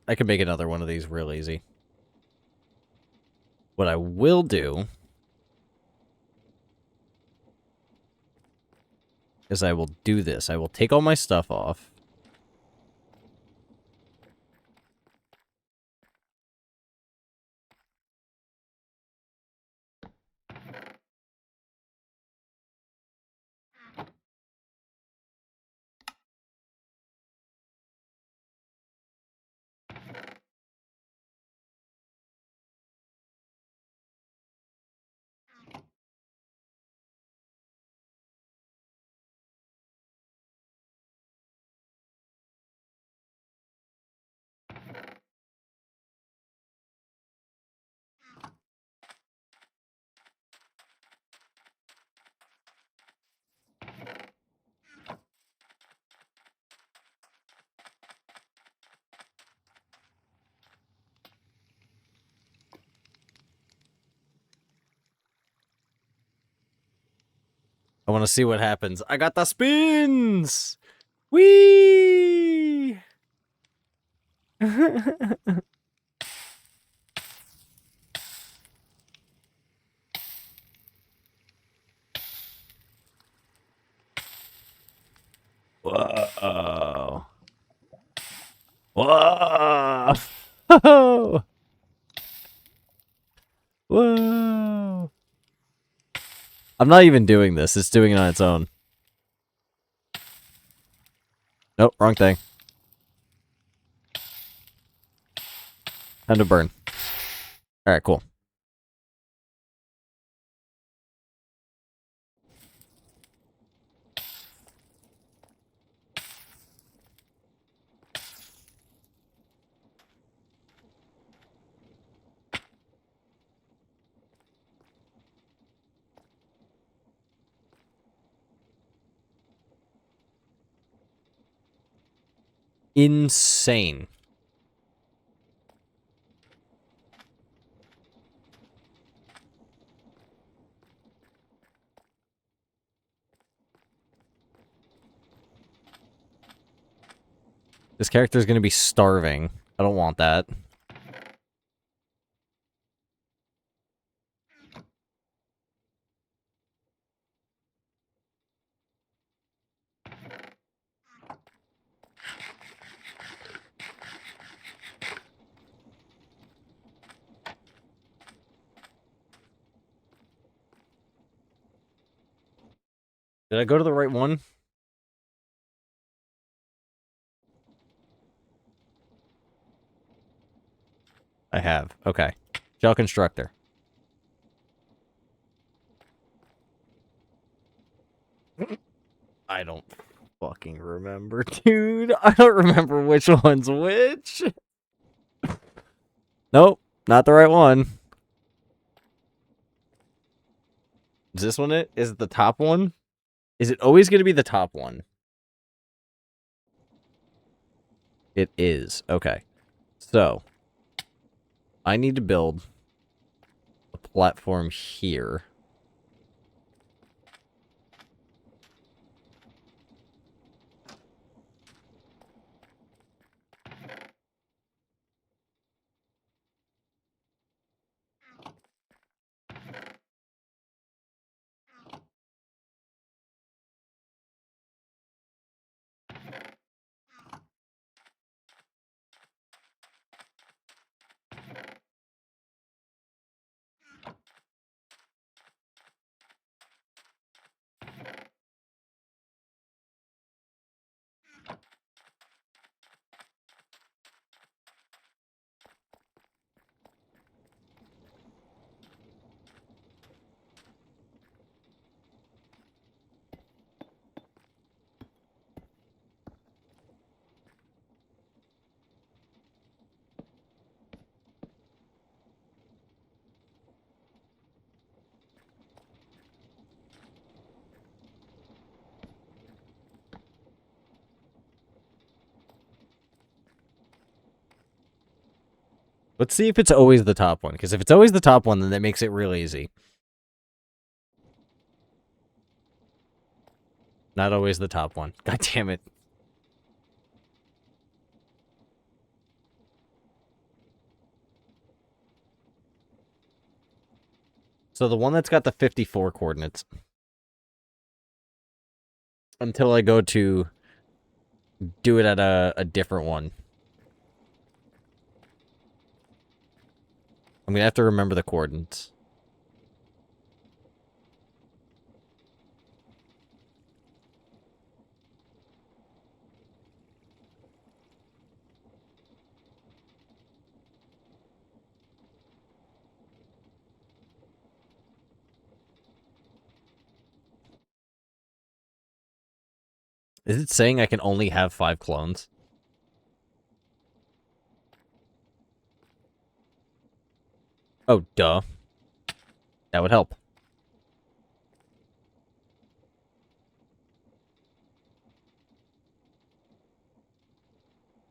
I can make another one of these real easy. What I will do is I will do this. I will take all my stuff off. I want to see what happens. I got the spins! Whee! Whoa. Whoa! Whoa! I'm not even doing this. It's doing it on its own. Nope, wrong thing. Time to burn. Alright, cool. Insane. This character is going to be starving. I don't want that. Did I go to the right one? I have. Okay. Shell Constructor. I don't fucking remember, dude. I don't remember which one's which. Nope, not the right one. Is this one it? Is it the top one? Is it always going to be the top one? It is. Okay. So, I need to build a platform here. Let's see if it's always the top one, because if it's always the top one, then that makes it real easy. Not always the top one. God damn it. So the one that's got the 54 coordinates. Until I go to do it at a different one. I'm gonna have to remember the coordinates. Is it saying I can only have 5 clones? Oh, duh. That would help.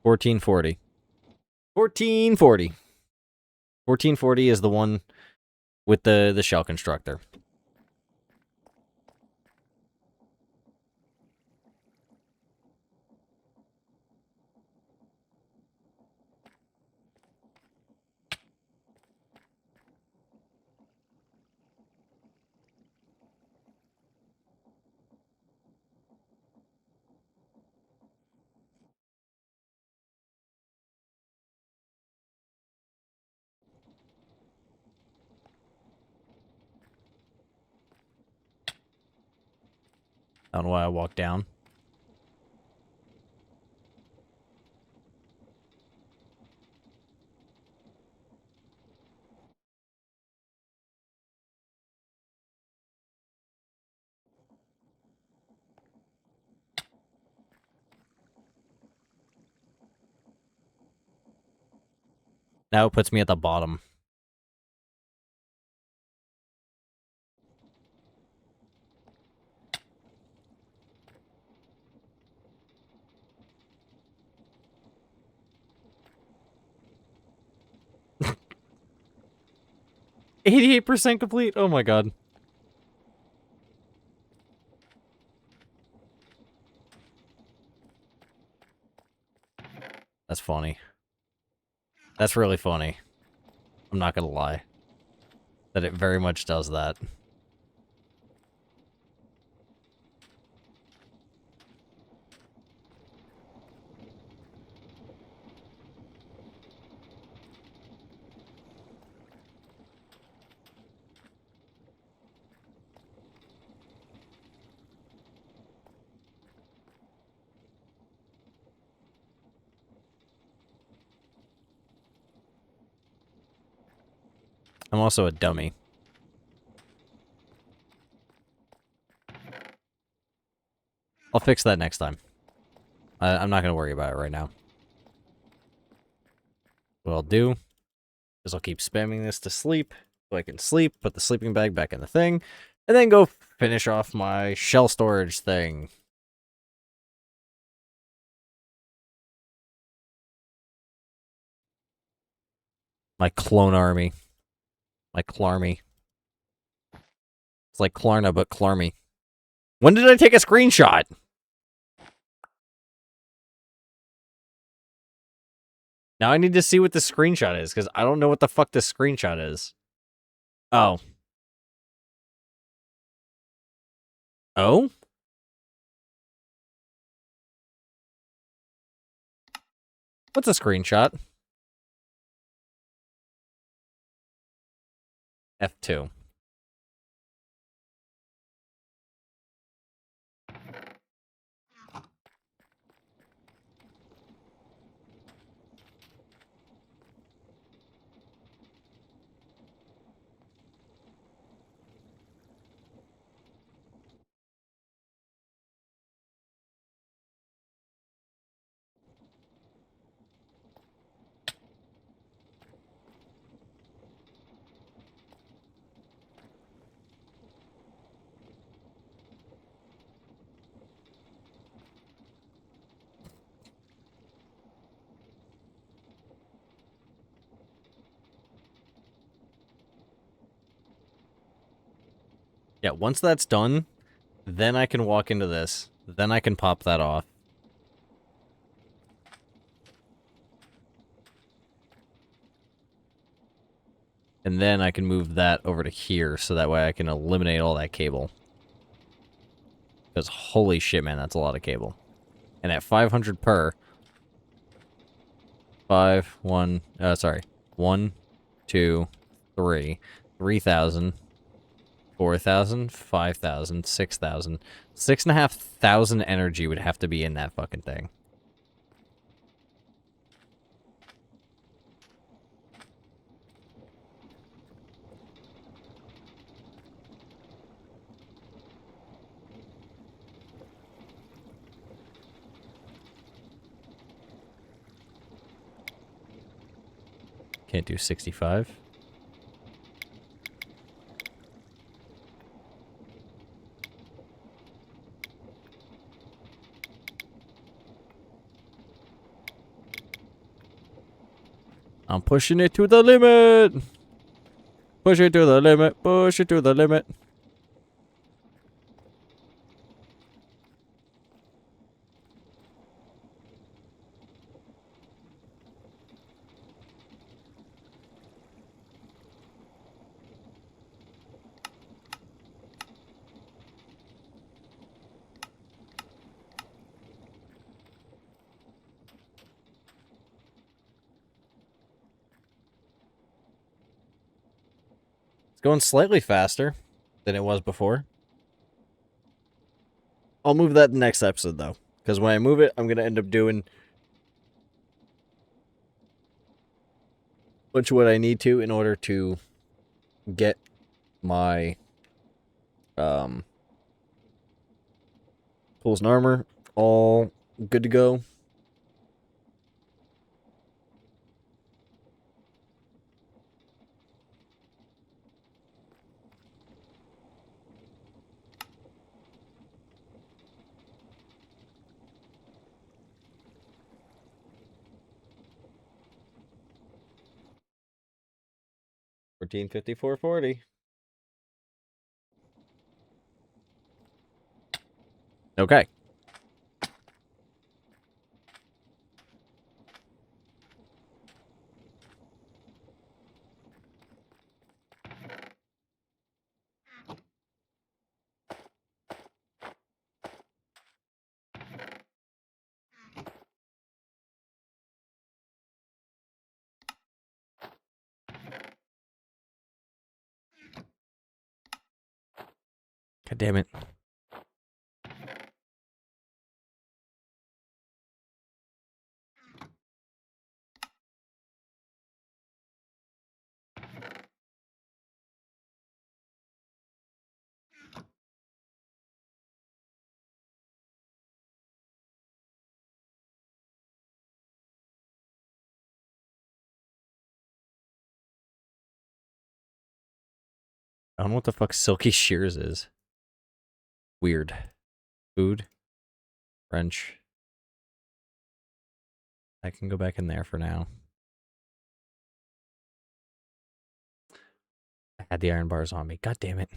1440. 1440. 1440 is the one with the shell constructor. I don't know why I walked down. Now it puts me at the bottom. %88 complete? Oh my god. That's funny. That's really funny. I'm not gonna lie. That it very much does that. I'm also a dummy. I'll fix that next time. I'm not going to worry about it right now. What I'll do is I'll keep spamming this to sleep, so I can sleep, put the sleeping bag back in the thing, and then go finish off my shell storage thing. My clone army. My Clarmy. It's like Klarna, but Clarmy. When did I take a screenshot? Now I need to see what the screenshot is, because I don't know what the fuck this screenshot is. Oh. Oh? What's a screenshot? F2. Yeah, once that's done, then I can walk into this. Then I can pop that off. And then I can move that over to here, so that way I can eliminate all that cable. Because holy shit, man, that's a lot of cable. And at 500 per... 1, 2, 3, 3,000, 4,000, 5,000, 6,000. 6,500 energy would have to be in that fucking thing. Can't do 65. I'm pushing it to the limit! Push it to the limit, push it to the limit. It's going slightly faster than it was before. I'll move that in the next episode, though. Because when I move it, I'm going to end up doing a bunch of what I need to in order to get my tools and armor all good to go. $14.54.40. Okay. God damn it. I don't know what the fuck Silky Shears is. Weird. Food. French. I can go back in there for now. I had the iron bars on me. God damn it.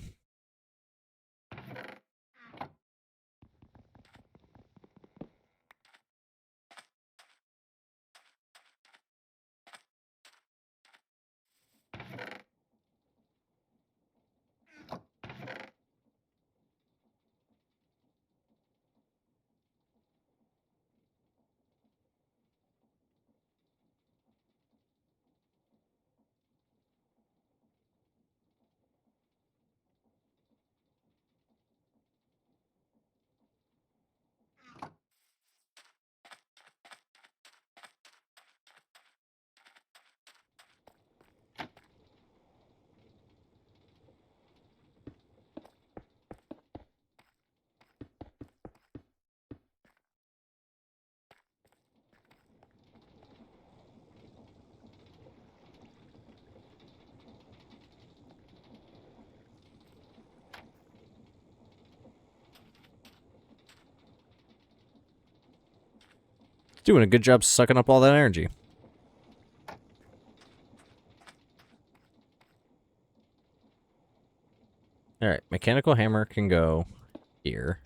Doing a good job sucking up all that energy. Alright, mechanical hammer can go here.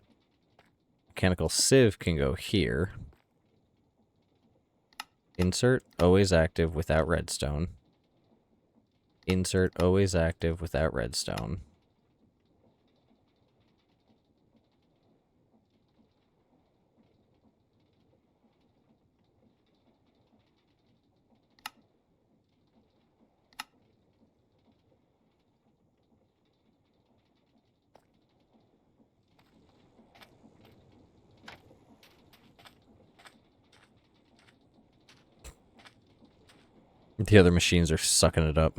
Mechanical sieve can go here. Insert, always active without redstone. Insert, always active without redstone. The other machines are sucking it up.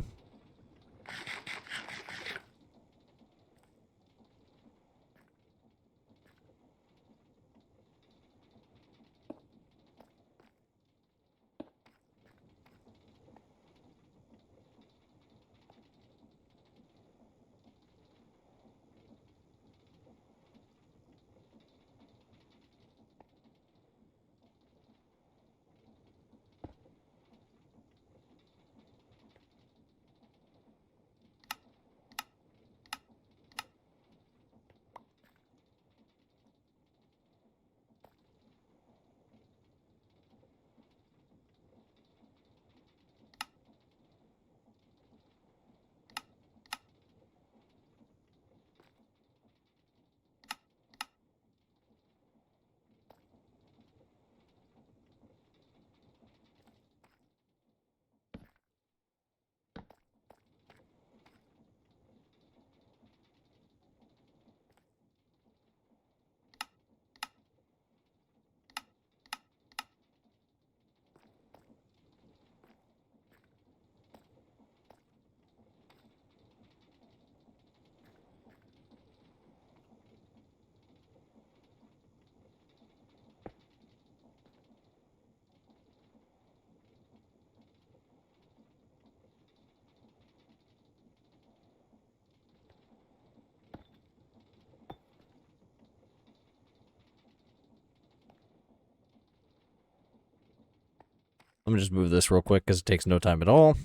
Let me just move this real quick because it takes no time at all.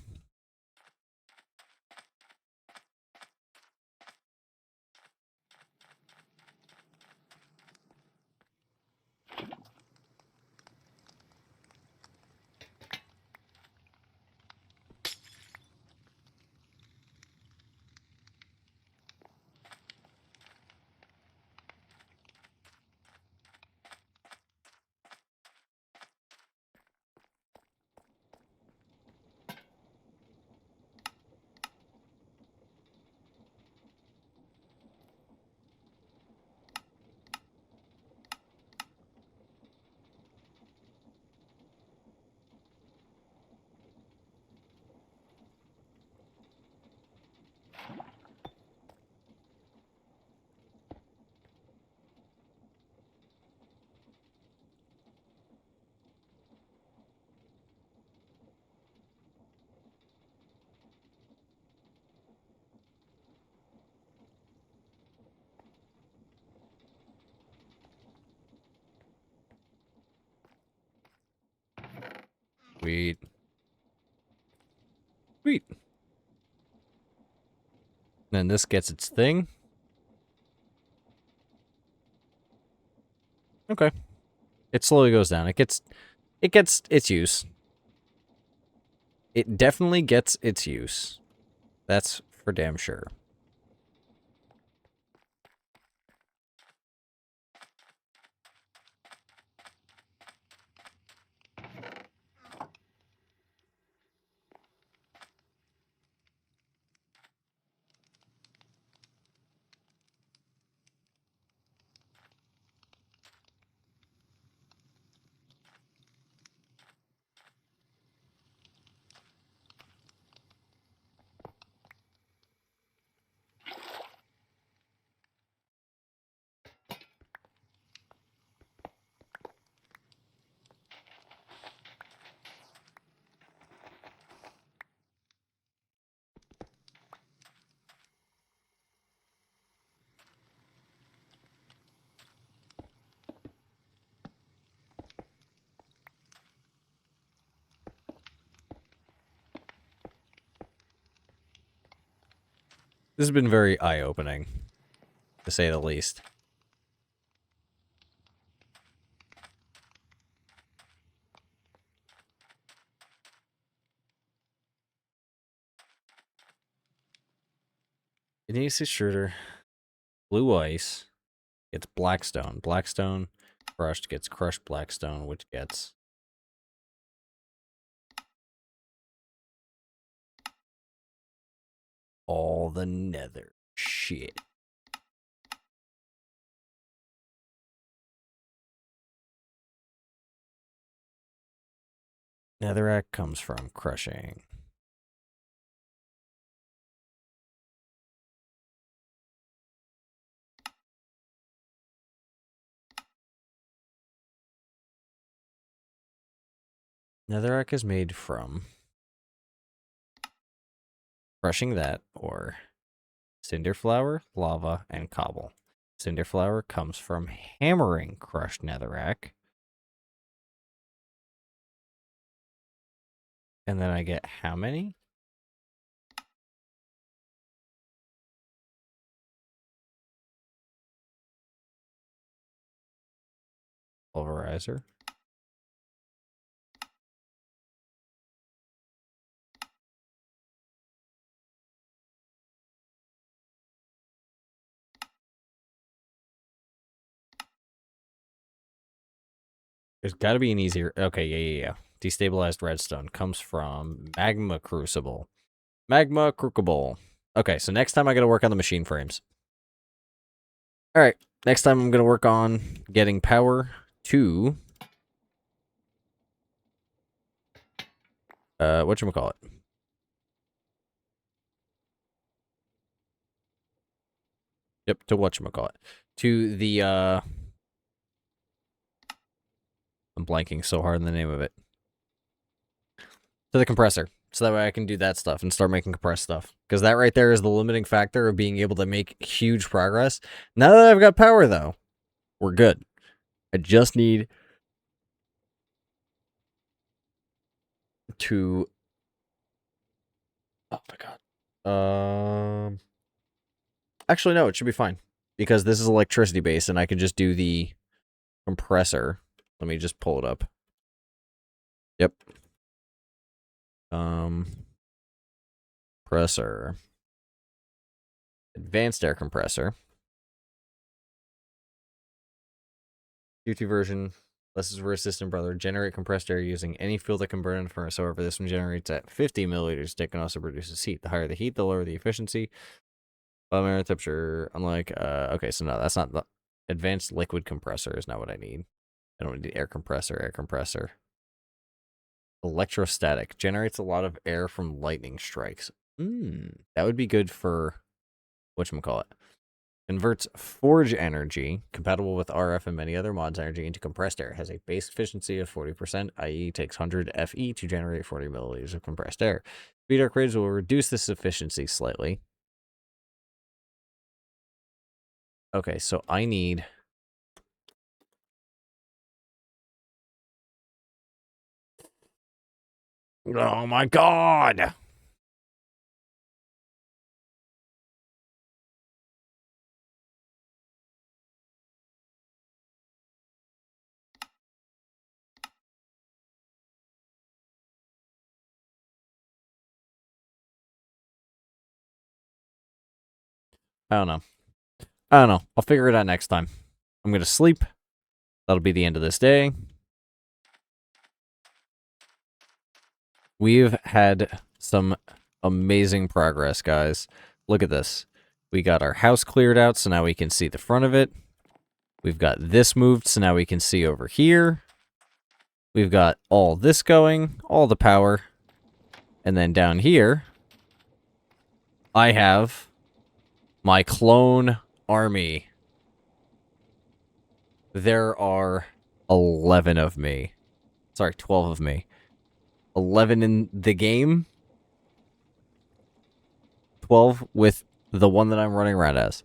Sweet. Sweet. Then this gets its thing. Okay. It slowly goes down. It gets its use. It definitely gets its use. That's for damn sure. This has been very eye-opening, to say the least. Igneous extruder, blue ice gets blackstone. Blackstone crushed gets crushed blackstone, which gets all the nether shit. Netherrack comes from crushing. Netherrack is made from crushing that, or cinderflower, lava, and cobble. Cinderflower comes from hammering crushed netherrack. And then I get how many? Pulverizer. There's got to be an easier... Okay, yeah. Destabilized redstone comes from magma crucible. Magma crucible. Okay, so next time I got to work on the machine frames. Alright, next time I'm going to work on getting power to... whatchamacallit? Yep, to whatchamacallit. To the, I'm blanking so hard in the name of it. To the compressor. So that way I can do that stuff and start making compressed stuff. Because that right there is the limiting factor of being able to make huge progress. Now that I've got power, though, we're good. I just need... to... Oh my god. Actually, no, it should be fine. Because this is electricity based and I can just do the compressor. Let me just pull it up. Yep. Compressor. Advanced air compressor. Q2 version. This is for system brother. Generate compressed air using any fuel that can burn in a furnace. However, this one generates at 50 milliliters. It can also produce heat. The higher the heat, the lower the efficiency. Bottom air temperature. Unlike, okay, so no, that's not the advanced liquid compressor. Is not what I need. I don't need air compressor. Air compressor. Electrostatic. Generates a lot of air from lightning strikes. That would be good for whatchamacallit. Converts forge energy, compatible with RF and many other mods energy, into compressed air. Has a base efficiency of 40%, i.e. takes 100 FE to generate 40 milliliters of compressed air. Speed upgrades will reduce this efficiency slightly. Okay, so I need... Oh my god! I don't know. I'll figure it out next time. I'm gonna sleep. That'll be the end of this day. We've had some amazing progress, guys. Look at this. We got our house cleared out, so now we can see the front of it. We've got this moved, so now we can see over here. We've got all this going, all the power. And then down here, I have my clone army. There are 11 of me. Sorry, 12 of me. 11 in the game. 12 with the one that I'm running around as.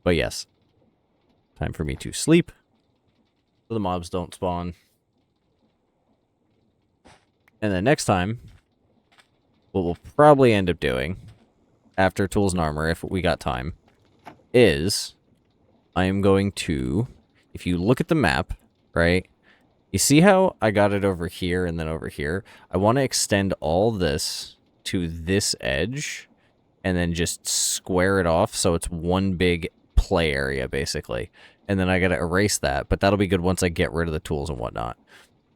But yes. Time for me to sleep. So the mobs don't spawn. And then next time, what we'll probably end up doing, after Tools and Armor, if we got time, is I am going to, if you look at the map, right, you see how I got it over here and then over here? I want to extend all this to this edge and then just square it off so it's one big play area, basically. And then I got to erase that, but that'll be good once I get rid of the tools and whatnot.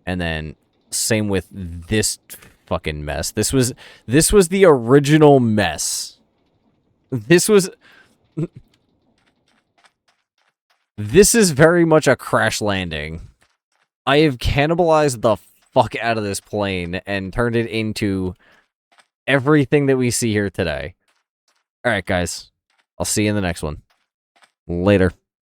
And then same with this fucking mess. This was the original mess. This is very much a crash landing. I have cannibalized the fuck out of this plane and turned it into everything that we see here today. Alright, guys. I'll see you in the next one. Later.